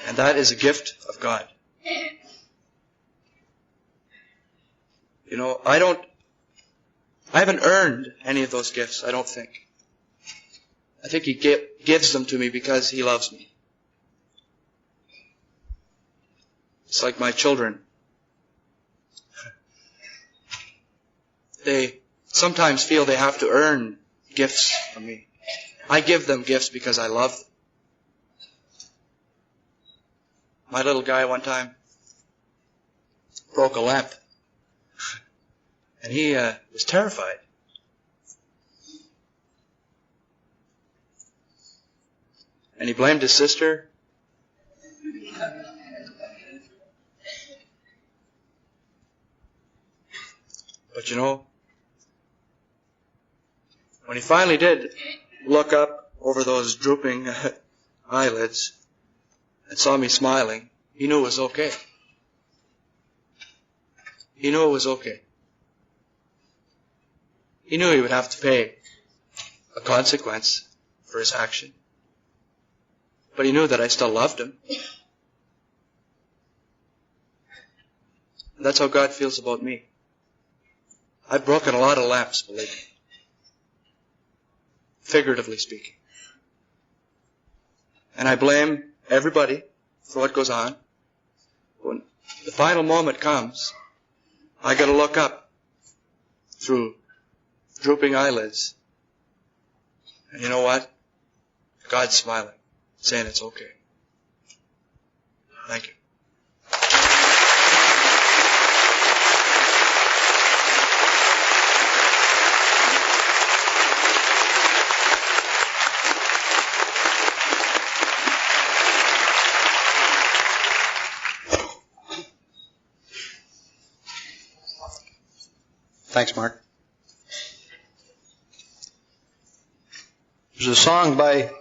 And that is a gift of God. You know, I haven't earned any of those gifts, I don't think. I think He gives them to me because He loves me. It's like my children. They sometimes feel they have to earn gifts from me. I give them gifts because I love them. My little guy one time broke a lamp. And he was terrified. And he blamed his sister. But you know, when he finally did look up over those drooping eyelids and saw me smiling, he knew it was okay. He knew it was okay. He knew he would have to pay a consequence for his action. But he knew that I still loved him. And that's how God feels about me. I've broken a lot of lamps, believe me. Figuratively speaking. And I blame everybody for what goes on. When the final moment comes, I got to look up through drooping eyelids. And you know what? God's smiling, saying it's okay. Thank you. Thanks, Mark. There's a song by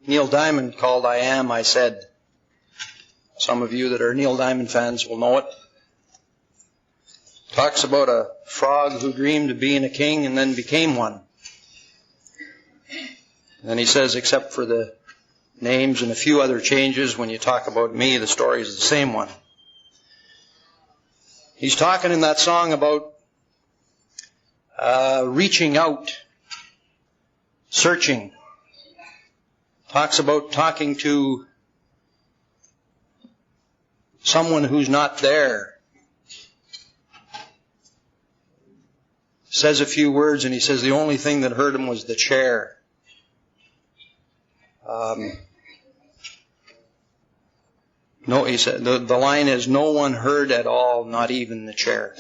Neil Diamond called I Am, I Said. Some of you that are Neil Diamond fans will know it. Talks about a frog who dreamed of being a king and then became one. And he says, except for the names and a few other changes, when you talk about me, the story is the same one. He's talking in that song about reaching out, searching. Talks about talking to someone who's not there. Says a few words and he says the only thing that hurt him was the chair. No, he said the line is, no one heard at all, not even the chair.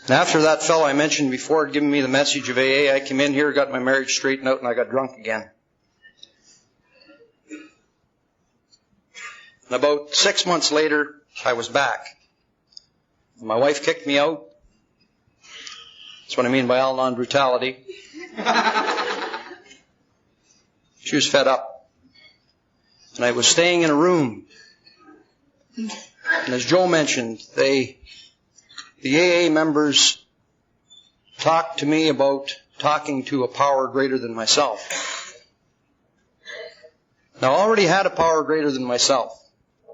And after that fellow I mentioned before had given me the message of AA, I came in here, got my marriage straightened out, and I got drunk again. And about 6 months later, I was back. My wife kicked me out. That's what I mean by Al-Anon brutality. She was fed up. And I was staying in a room. And as Joe mentioned, the AA members talked to me about talking to a power greater than myself. Now, I already had a power greater than myself.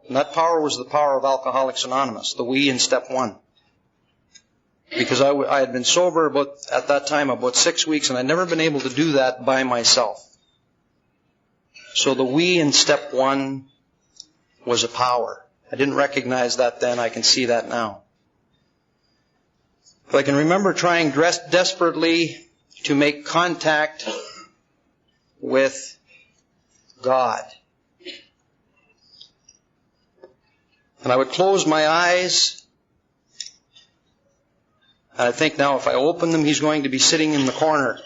And that power was the power of Alcoholics Anonymous, the we in step 1. Because I had been sober at that time about 6 weeks, and I'd never been able to do that by myself. So the we in step 1 was a power. I didn't recognize that then. I can see that now. But I can remember trying desperately to make contact with God. And I would close my eyes, and I think now if I open them, He's going to be sitting in the corner.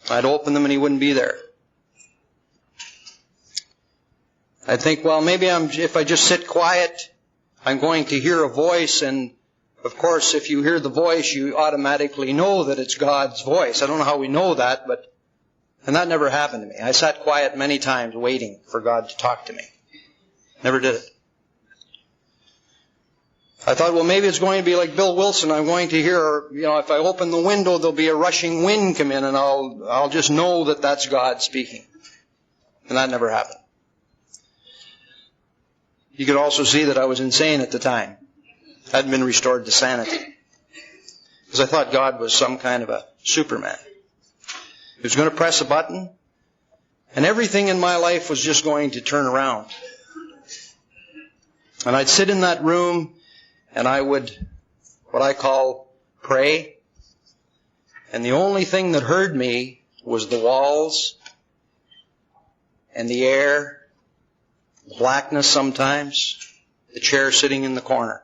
I'd open them and He wouldn't be there. I'd think, well, maybe if I just sit quiet, I'm going to hear a voice, and of course, if you hear the voice, you automatically know that it's God's voice. I don't know how we know that, and that never happened to me. I sat quiet many times waiting for God to talk to me. Never did it. I thought, well, maybe it's going to be like Bill Wilson. I'm going to hear, if I open the window, there'll be a rushing wind come in, and I'll just know that that's God speaking. And that never happened. You could also see that I was insane at the time. I hadn't been restored to sanity. Because I thought God was some kind of a Superman. He was going to press a button, and everything in my life was just going to turn around. And I'd sit in that room, and I would, what I call, pray. And the only thing that heard me was the walls and the air, the blackness sometimes, the chair sitting in the corner.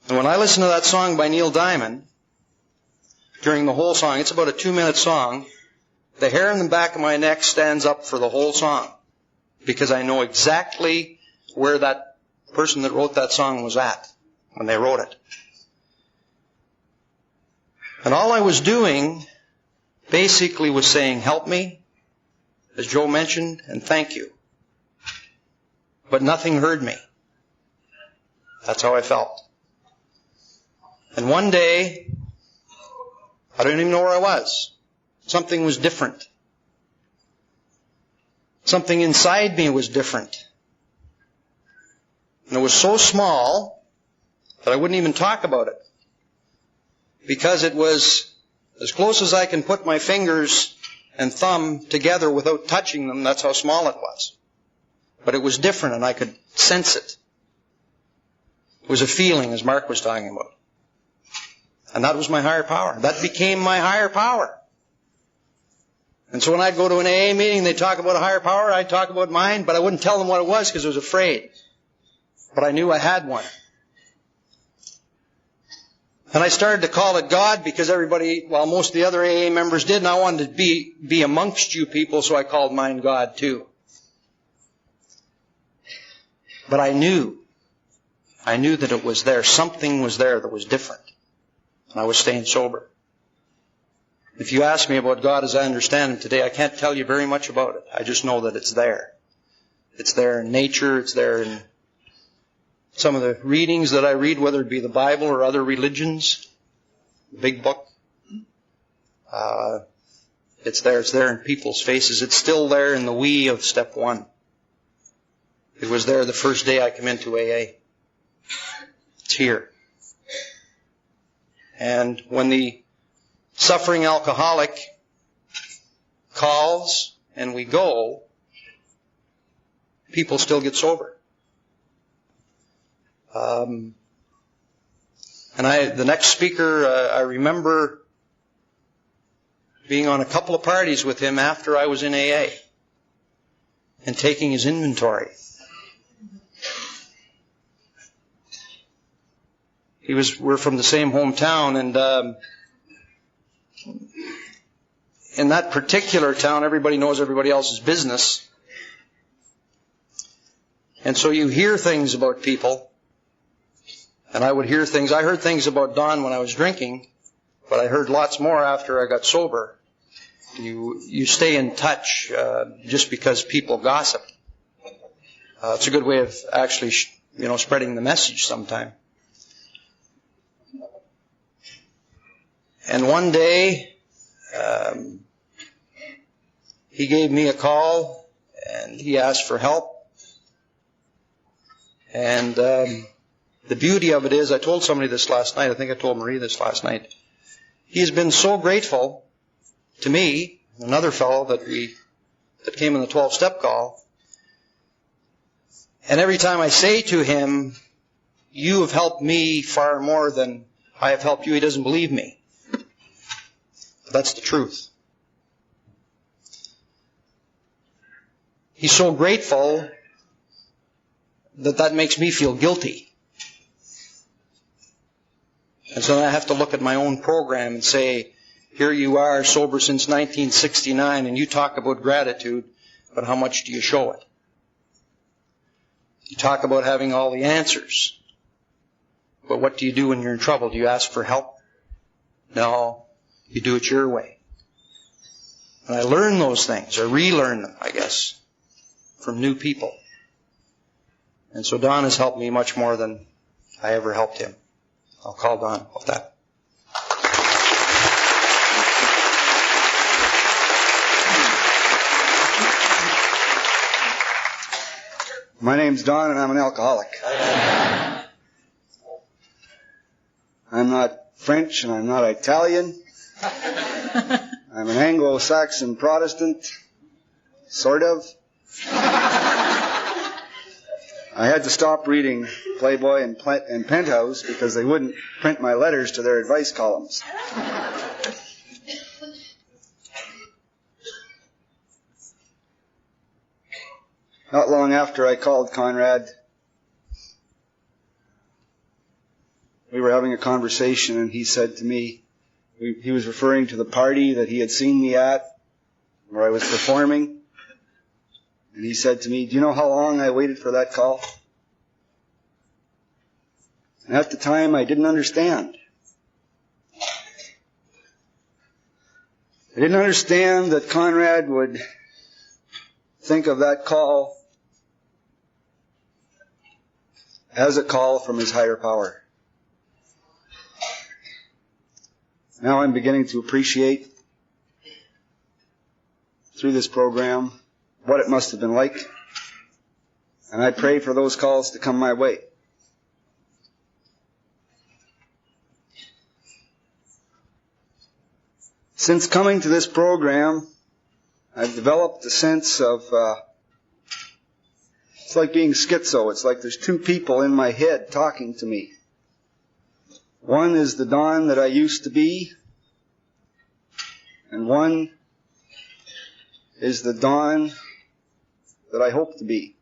And when I listen to that song by Neil Diamond, during the whole song, it's about a 2-minute song, the hair in the back of my neck stands up for the whole song. Because I know exactly where that person that wrote that song was at when they wrote it. And all I was doing basically was saying, help me, as Joe mentioned, and thank you. But nothing heard me. That's how I felt. And one day, I don't even know where I was. Something was different. Something inside me was different. And it was so small that I wouldn't even talk about it. Because it was as close as I can put my fingers and thumb together without touching them. That's how small it was. But it was different, and I could sense it. It was a feeling, as Mark was talking about. And that was my higher power. That became my higher power. And so when I'd go to an AA meeting, they'd talk about a higher power, I'd talk about mine, but I wouldn't tell them what it was because I was afraid. But I knew I had one. And I started to call it God because most of the other AA members did, and I wanted to be amongst you people, so I called mine God too. But I knew that it was there. Something was there that was different. And I was staying sober. If you ask me about God as I understand Him today, I can't tell you very much about it. I just know that it's there. It's there in nature. It's there in some of the readings that I read, whether it be the Bible or other religions. The big book. It's there. It's there in people's faces. It's still there in the we of step 1. It was there the first day I came into AA. It's here. And when the suffering alcoholic calls and we go, people still get sober. And the next speaker, I remember being on a couple of parties with him after I was in AA and taking his inventory. We're from the same hometown, and in that particular town, everybody knows everybody else's business. And so you hear things about people, and I heard things about Don when I was drinking, but I heard lots more after I got sober. You stay in touch just because people gossip. It's a good way of actually, spreading the message sometime. And one day, he gave me a call, and he asked for help. And the beauty of it is, I told somebody this last night, I think I told Marie this last night, he has been so grateful to me, another fellow that came in the 12-step call, and every time I say to him, you have helped me far more than I have helped you, he doesn't believe me. That's the truth. he's so grateful that makes me feel guilty. And so I have to look at my own program and say, here you are, sober since 1969, and you talk about gratitude, but how much do you show it? You talk about having all the answers, but what do you do when you're in trouble? Do you ask for help? No, you do it your way. And I learn those things, or relearn them, I guess, from new people. And so Don has helped me much more than I ever helped him. I'll call Don about that. My name's Don, and I'm an alcoholic. I'm not French, and I'm not Italian. I'm an Anglo-Saxon Protestant, sort of. I had to stop reading Playboy and Penthouse because they wouldn't print my letters to their advice columns. Not long after I called Conrad, we were having a conversation, and he said to me, he was referring to the party that he had seen me at, where I was performing, and he said to me, do you know how long I waited for that call? And at the time, I didn't understand. I didn't understand that Conrad would think of that call as a call from his higher power. Now I'm beginning to appreciate, through this program, what it must have been like, and I pray for those calls to come my way. Since coming to this program, I've developed a sense of, it's like being schizo. It's like there's two people in my head talking to me. One is the Don that I used to be, and one is the Don that I hope to be.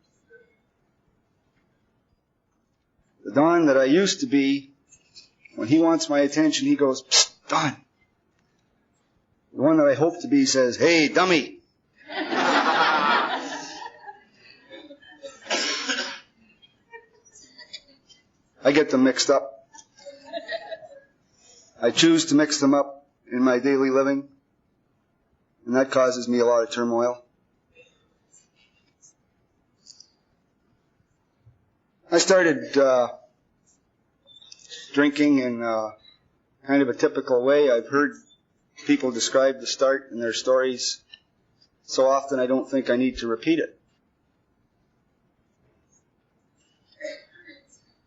The Don that I used to be, when he wants my attention, he goes, "Psst, Don." The one that I hope to be says, "Hey, dummy." I get them mixed up. I choose to mix them up in my daily living, and that causes me a lot of turmoil. I started drinking in kind of a typical way. I've heard people describe the start in their stories so often I don't think I need to repeat it.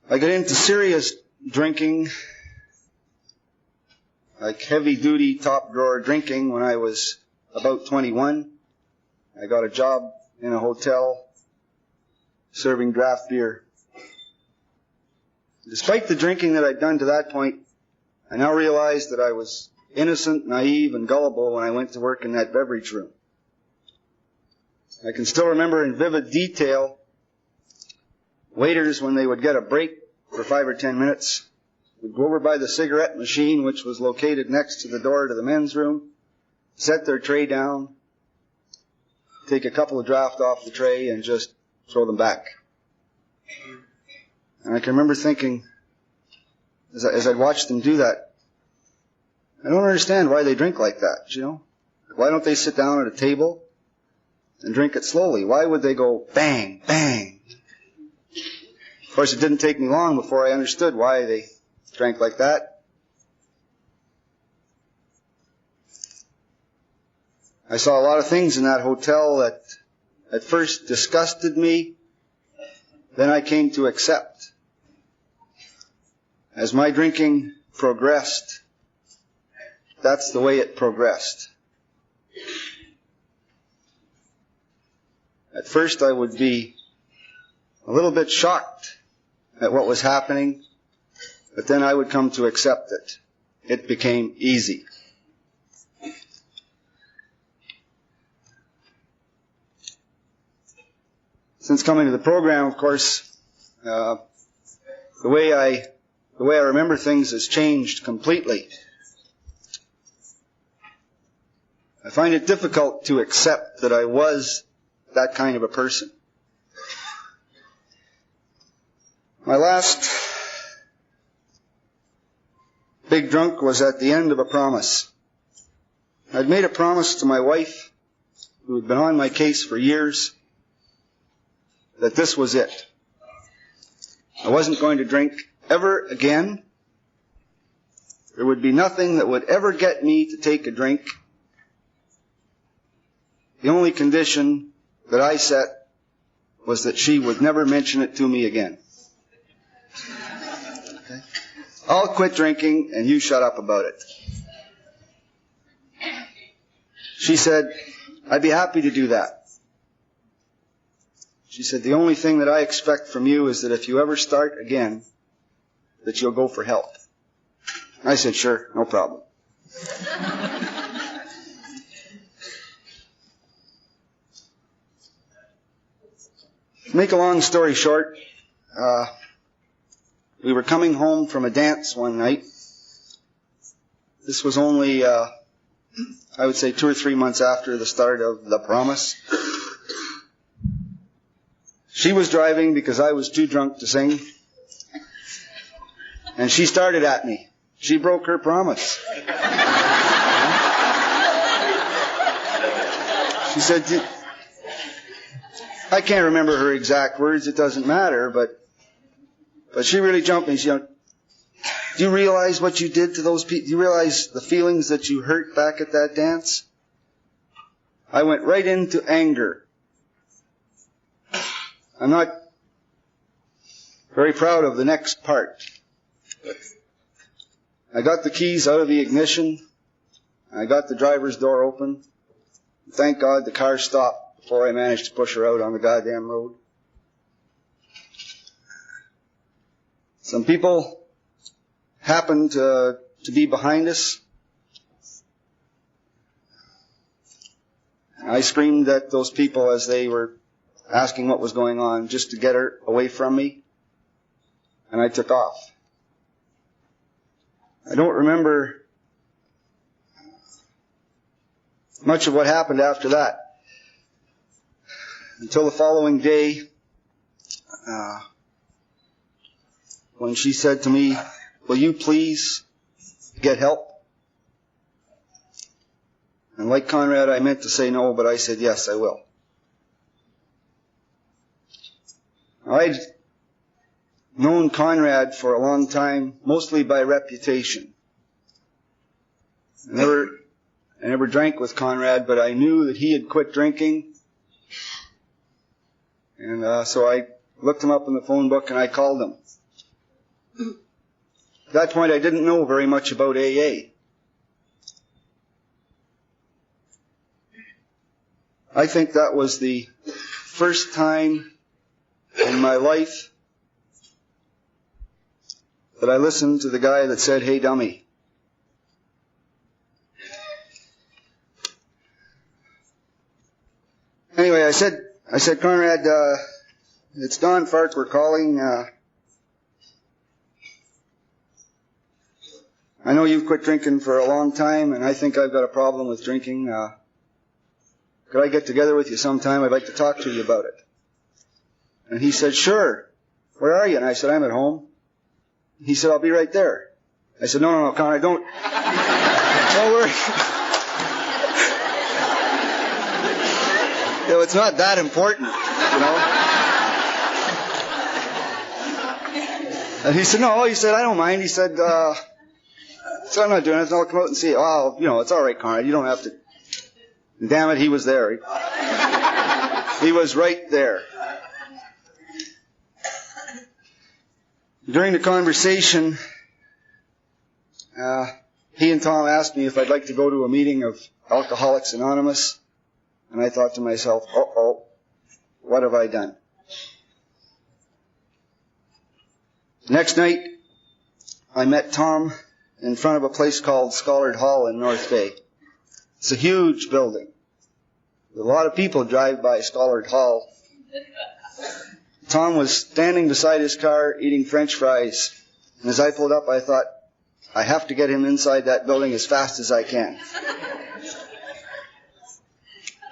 I got into serious drinking, like heavy-duty, top-drawer drinking, when I was about 21. I got a job in a hotel serving draft beer. Despite the drinking that I'd done to that point, I now realized that I was innocent, naive, and gullible when I went to work in that beverage room. I can still remember in vivid detail waiters, when they would get a break for 5 or 10 minutes, would go over by the cigarette machine, which was located next to the door to the men's room, set their tray down, take a couple of draughts off the tray, and just throw them back. And I can remember thinking, as I'd watched them do that, I don't understand why they drink like that, you know? Why don't they sit down at a table and drink it slowly? Why would they go bang, bang? Of course, it didn't take me long before I understood why they drank like that. I saw a lot of things in that hotel that at first disgusted me, then I came to accept. As my drinking progressed, that's the way it progressed. At first I would be a little bit shocked at what was happening, but then I would come to accept it. It became easy. since coming to the program, of course, the way I remember things has changed completely. I find it difficult to accept that I was that kind of a person. My last big drunk was at the end of a promise. I'd made a promise to my wife, who had been on my case for years, that this was it. I wasn't going to drink ever again. There would be nothing that would ever get me to take a drink. The only condition that I set was that she would never mention it to me again. Okay? I'll quit drinking and you shut up about it. She said, I'd be happy to do that. She said, the only thing that I expect from you is that if you ever start again, that you'll go for help. I said, sure, no problem. To make a long story short, we were coming home from a dance one night. This was only, I would say 2 or 3 months after the start of The Promise. She was driving because I was too drunk to sing. And she started at me. She broke her promise. She said, I can't remember her exact words, it doesn't matter, but she really jumped me. She went, do you realize what you did to those people? Do you realize the feelings that you hurt back at that dance? I went right into anger. I'm not very proud of the next part. I got the keys out of the ignition. I got the driver's door open. Thank God the car stopped before I managed to push her out on the goddamn road. Some people happened to be behind us. I screamed at those people as they were asking what was going on, just to get her away from me, and I took off. I don't remember much of what happened after that until the following day, when she said to me, will you please get help? And like Conrad, I meant to say no, but I said yes, I will. I'd known Conrad for a long time, mostly by reputation. I never drank with Conrad, but I knew that he had quit drinking. And so I looked him up in the phone book and I called him. At that point, I didn't know very much about AA. I think that was the first time in my life that I listened to the guy that said, hey, dummy. Anyway, I said, Conrad, it's Don Fark, we're calling. I know you've quit drinking for a long time, and I think I've got a problem with drinking. Could I get together with you sometime? I'd like to talk to you about it. And he said, sure. Where are you? And I said, I'm at home. He said, I'll be right there. I said, no, Conrad, don't worry. You know, it's not that important, you know. And he said, no, I don't mind. He said, so I'm not doing it. I'll come out and see you. Oh, you know, it's all right, Conrad. You don't have to. And damn it, he was there. He was right there. During the conversation, he and Tom asked me if I'd like to go to a meeting of Alcoholics Anonymous. And I thought to myself, uh-oh, what have I done? Next night, I met Tom in front of a place called Schollard Hall in North Bay. It's a huge building. A lot of people drive by Schollard Hall Tom was standing beside his car eating French fries. And as I pulled up, I thought, I have to get him inside that building as fast as I can.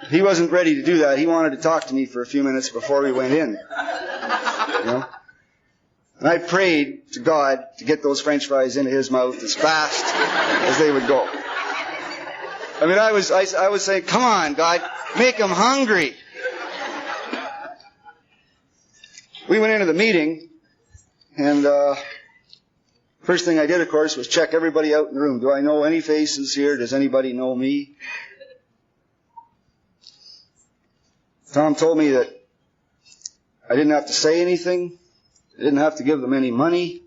He wasn't ready to do that. He wanted to talk to me for a few minutes before we went in. You know? And I prayed to God to get those French fries into his mouth as fast as they would go. I mean, I was saying, come on, God, make him hungry. We went into the meeting, and first thing I did, of course, was check everybody out in the room. Do I know any faces here? Does anybody know me? Tom told me that I didn't have to say anything. I didn't have to give them any money.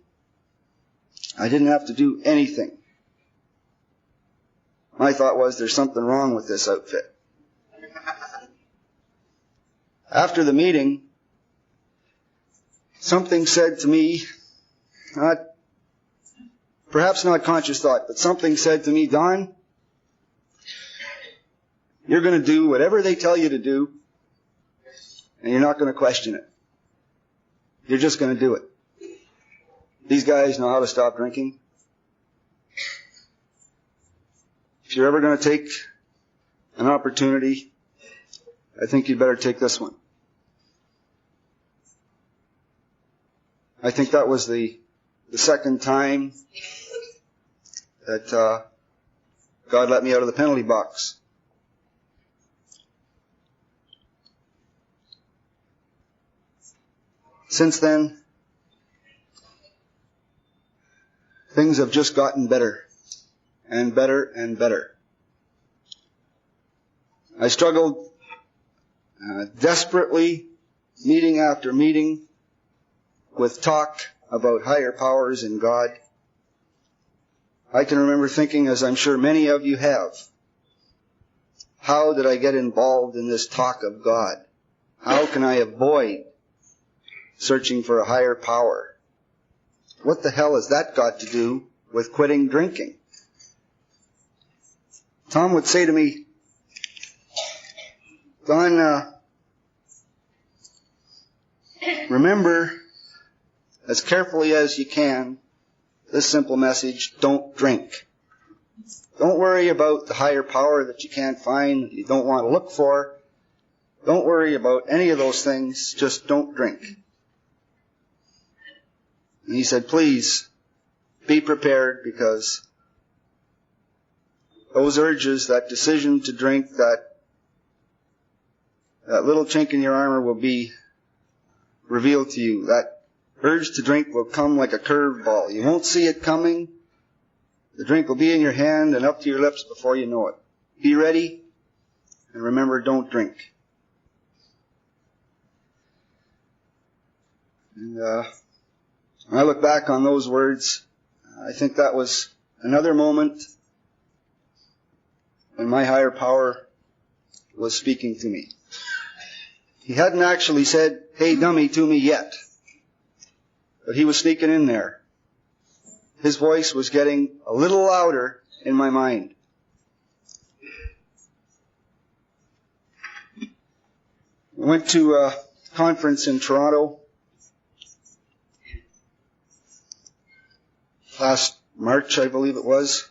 I didn't have to do anything. My thought was, there's something wrong with this outfit. After the meeting, something said to me, perhaps not conscious thought, but something said to me, Don, you're going to do whatever they tell you to do, and you're not going to question it. You're just going to do it. These guys know how to stop drinking. If you're ever going to take an opportunity, I think you'd better take this one. I think that was the second time that God let me out of the penalty box. Since then, things have just gotten better and better and better. I struggled desperately, meeting after meeting, with talk about higher powers in God. I can remember thinking, as I'm sure many of you have, how did I get involved in this talk of God? How can I avoid searching for a higher power? What the hell has that got to do with quitting drinking? Tom would say to me, Don, remember as carefully as you can this simple message: don't drink. Don't worry about the higher power that you can't find, that you don't want to look for. Don't worry about any of those things. Just don't drink. And he said, please be prepared, because those urges, that decision to drink, that little chink in your armor will be revealed to you. That urge to drink will come like a curved ball. You won't see it coming. The drink will be in your hand and up to your lips before you know it. Be ready, and remember, don't drink. And when I look back on those words, I think that was another moment when my higher power was speaking to me. He hadn't actually said, hey dummy, to me yet. But he was sneaking in there. His voice was getting a little louder in my mind. I went to a conference in Toronto last March, I believe it was.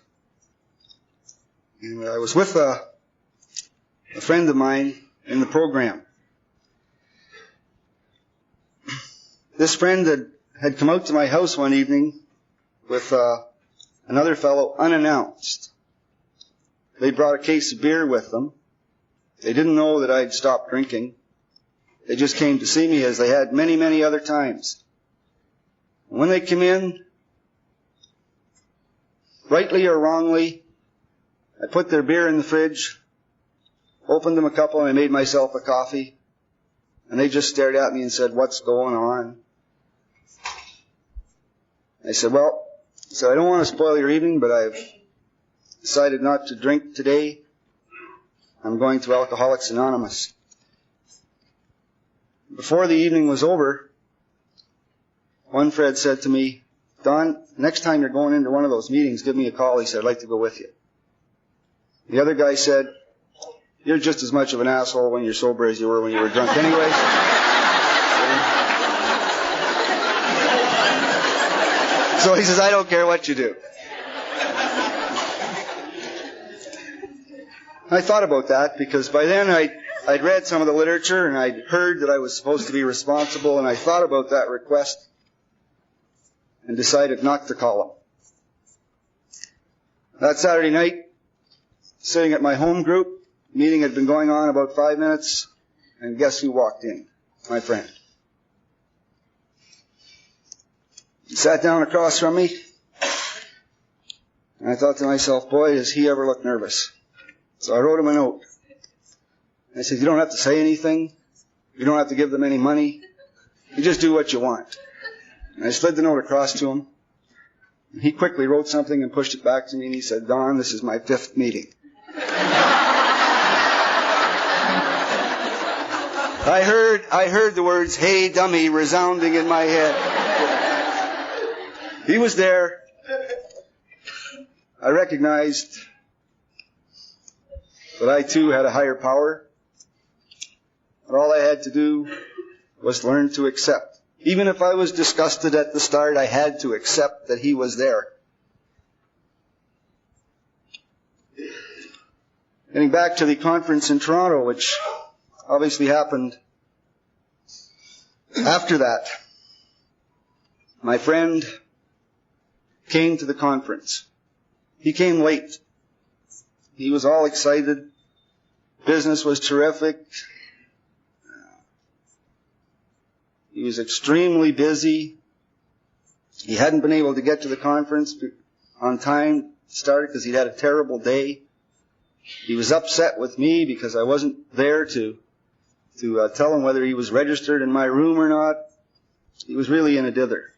And I was with a friend of mine in the program. This friend had come out to my house one evening with another fellow unannounced. They brought a case of beer with them. They didn't know that I'd stopped drinking. They just came to see me, as they had many, many other times. And when they came in, rightly or wrongly, I put their beer in the fridge, opened them a couple, and I made myself a coffee. And they just stared at me and said, what's going on? I said, well, I don't want to spoil your evening, but I've decided not to drink today. I'm going to Alcoholics Anonymous. Before the evening was over, one Fred said to me, Don, next time you're going into one of those meetings, give me a call. He said, I'd like to go with you. The other guy said, you're just as much of an asshole when you're sober as you were when you were drunk anyway. So he says, I don't care what you do. I thought about that because by then I'd read some of the literature and I'd heard that I was supposed to be responsible, and I thought about that request and decided not to call him. That Saturday night, sitting at my home group, meeting had been going on about 5 minutes, and guess who walked in? My friend. He sat down across from me, and I thought to myself, boy, does he ever look nervous. So I wrote him a note. I said, you don't have to say anything. You don't have to give them any money. You just do what you want. And I slid the note across to him. He quickly wrote something and pushed it back to me, and he said, Don, this is my 5th meeting. I heard the words, hey, dummy, resounding in my head. He was there. I recognized that I too had a higher power. And all I had to do was learn to accept. Even if I was disgusted at the start, I had to accept that he was there. Getting back to the conference in Toronto, which obviously happened after that, my friend came to the conference. He came late. He was all excited. Business was terrific. He was extremely busy. He hadn't been able to get to the conference on time to start because he'd had a terrible day. He was upset with me because I wasn't there to tell him whether he was registered in my room or not. He was really in a dither.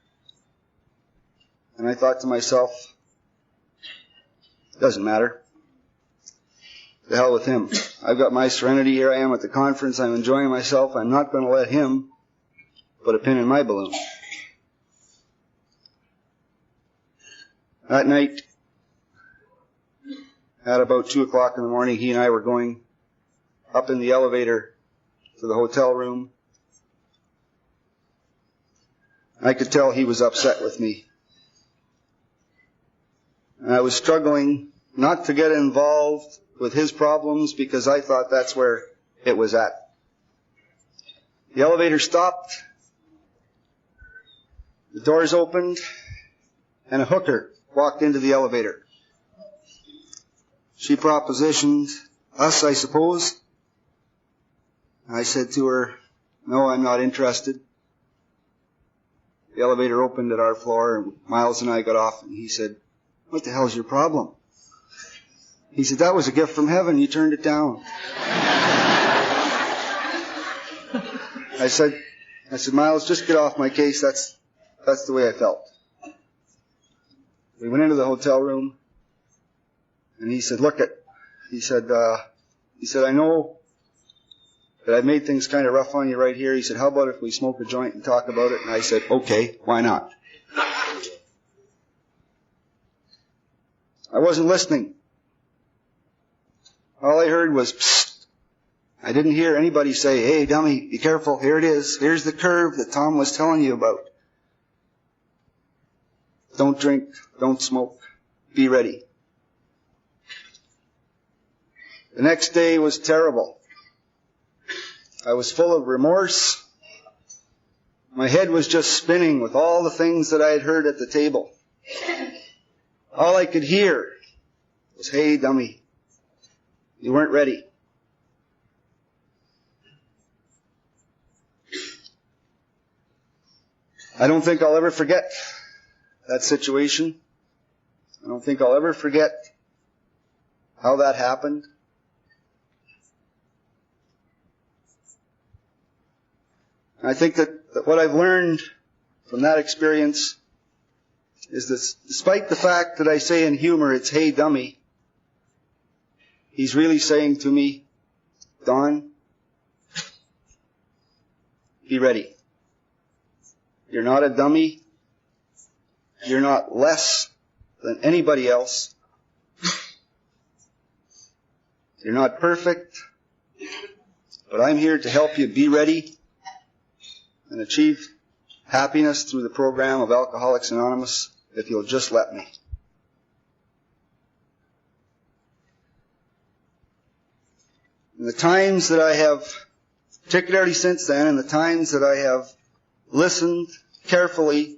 And I thought to myself, it doesn't matter. The hell with him. I've got my serenity. Here I am at the conference. I'm enjoying myself. I'm not going to let him put a pin in my balloon. That night, at about 2 o'clock in the morning, he and I were going up in the elevator to the hotel room. I could tell he was upset with me. And I was struggling not to get involved with his problems because I thought that's where it was at. The elevator stopped. The doors opened, and a hooker walked into the elevator. She propositioned us, I suppose. I said to her, no, I'm not interested. The elevator opened at our floor, and Miles and I got off, and he said, what the hell's your problem? He said, that was a gift from heaven. You turned it down. I said, Miles, just get off my case. That's the way I felt. We went into the hotel room, and he said, he said, I know that I've made things kind of rough on you right here. He said, how about if we smoke a joint and talk about it? And I said, okay, why not? I wasn't listening. All I heard was, psst. I didn't hear anybody say, hey, dummy, be careful. Here it is. Here's the curve that Tom was telling you about. Don't drink. Don't smoke. Be ready. The next day was terrible. I was full of remorse. My head was just spinning with all the things that I had heard at the table. All I could hear was, hey, dummy, you weren't ready. I don't think I'll ever forget that situation. I don't think I'll ever forget how that happened. I think that what I've learned from that experience is that despite the fact that I say in humor, it's, hey, dummy, he's really saying to me, Don, be ready. You're not a dummy. You're not less than anybody else. You're not perfect, but I'm here to help you be ready and achieve happiness through the program of Alcoholics Anonymous if you'll just let me. In the times that I have, particularly since then, and the times that I have listened carefully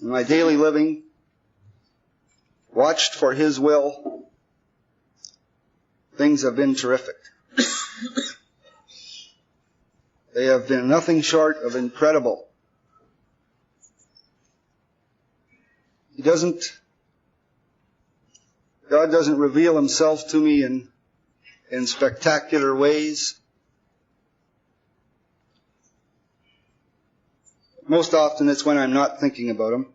in my daily living, watched for His will, things have been terrific. They have been nothing short of incredible. God doesn't reveal Himself to me in spectacular ways. Most often it's when I'm not thinking about Him.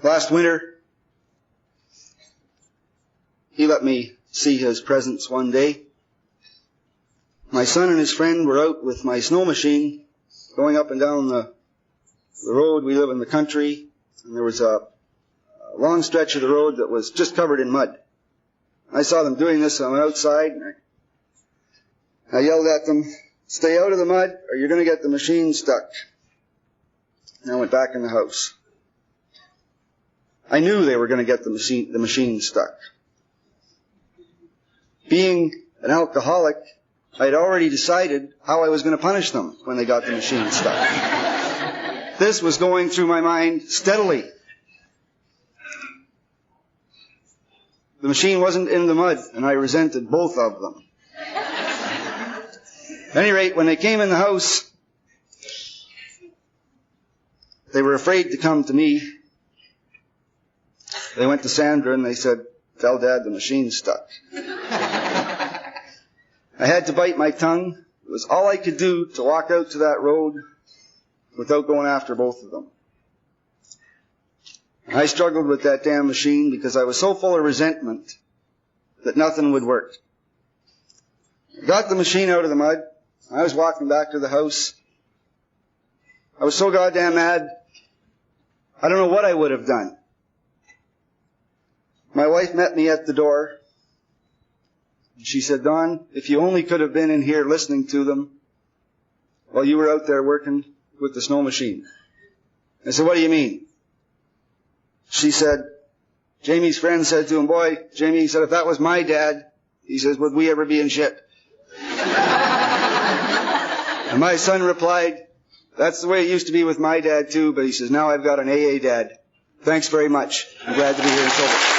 Last winter, He let me see His presence one day. My son and his friend were out with my snow machine going up and down the road. We live in the country, and there was a long stretch of the road that was just covered in mud. I saw them doing this, so I went outside, and I yelled at them, "Stay out of the mud, or you're going to get the machine stuck." And I went back in the house. I knew they were going to get the machine stuck. Being an alcoholic, I had already decided how I was going to punish them when they got the machine stuck. This was going through my mind steadily. The machine wasn't in the mud, and I resented both of them. At any rate, when they came in the house, they were afraid to come to me. They went to Sandra and they said, "Tell Dad the machine's stuck." I had to bite my tongue. It was all I could do to walk out to that road without going after both of them. I struggled with that damn machine because I was so full of resentment that nothing would work. I got the machine out of the mud. I was walking back to the house. I was so goddamn mad, I don't know what I would have done. My wife met me at the door. She said, "Don, if you only could have been in here listening to them while you were out there working with the snow machine." I said, "What do you mean?" She said, Jamie's friend said to him, "Boy, Jamie," he said, "if that was my dad," he says, "would we ever be in shit?" And my son replied, "That's the way it used to be with my dad too," but he says, "Now I've got an AA dad. Thanks very much. I'm glad to be here in sober."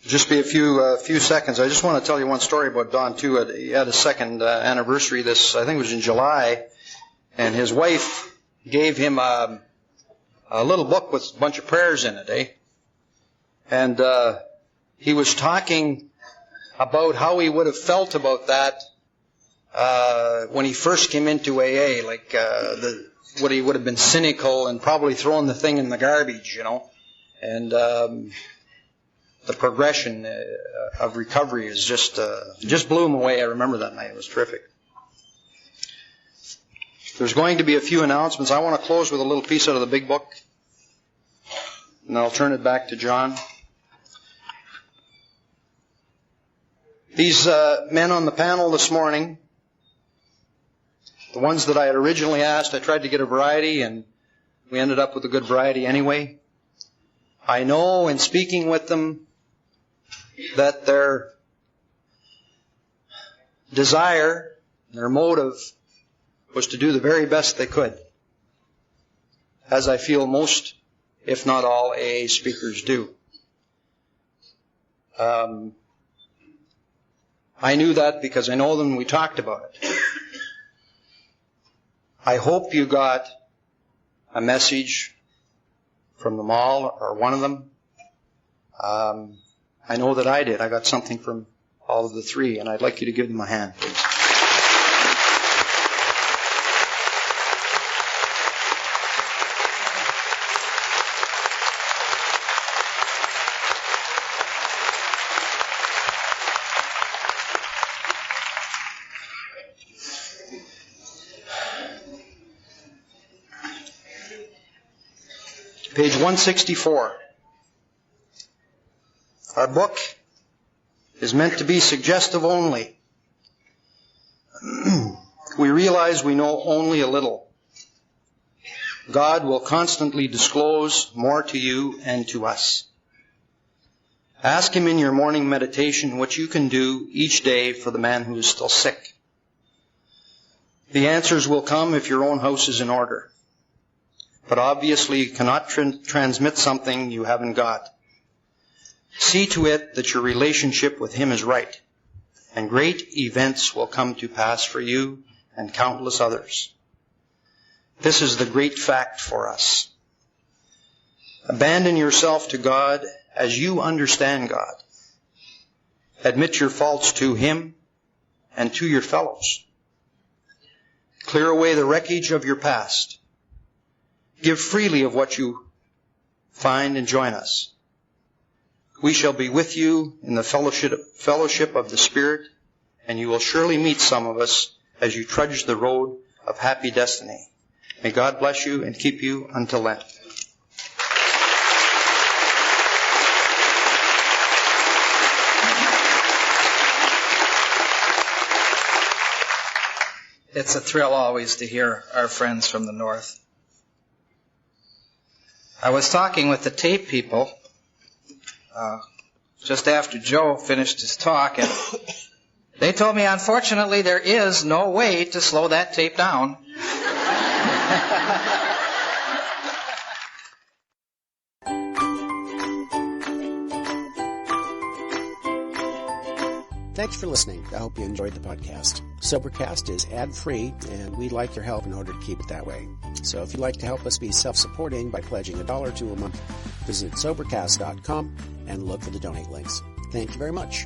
Just be a few seconds. I just want to tell you one story about Don too. He had a second anniversary. This, I think, it was in July, and his wife gave him a little book with a bunch of prayers in it, And he was talking about how he would have felt about that when he first came into AA, like what he would have been cynical and probably throwing the thing in the garbage, and the progression of recovery is just blew him away. I remember that night. It was terrific. There's going to be a few announcements. I want to close with a little piece out of the big book, and I'll turn it back to John. These men on the panel this morning, the ones that I had originally asked, I tried to get a variety, and we ended up with a good variety anyway. I know in speaking with them that their desire, their motive, was to do the very best they could, as I feel most, if not all, AA speakers do. I knew that because I know them and we talked about it. I hope you got a message from them all, or one of them. I know that I did. I got something from all of the three, and I'd like you to give them a hand, please. Page 164. Our book is meant to be suggestive only. We realize we know only a little. God will constantly disclose more to you and to us. Ask Him in your morning meditation what you can do each day for the man who is still sick. The answers will come if your own house is in order. But obviously you cannot transmit something you haven't got. See to it that your relationship with Him is right, and great events will come to pass for you and countless others. This is the great fact for us. Abandon yourself to God as you understand God. Admit your faults to Him and to your fellows. Clear away the wreckage of your past. Give freely of what you find and join us. We shall be with you in the fellowship of the Spirit, and you will surely meet some of us as you trudge the road of happy destiny. May God bless you and keep you until then. It's a thrill always to hear our friends from the North. I was talking with the tape people just after Joe finished his talk, and they told me, unfortunately, there is no way to slow that tape down. Thanks for listening. I hope you enjoyed the podcast. Sobercast is ad-free, and we'd like your help in order to keep it that way. So if you'd like to help us be self-supporting by pledging $1 or $2 a month, visit Sobercast.com and look for the donate links. Thank you very much.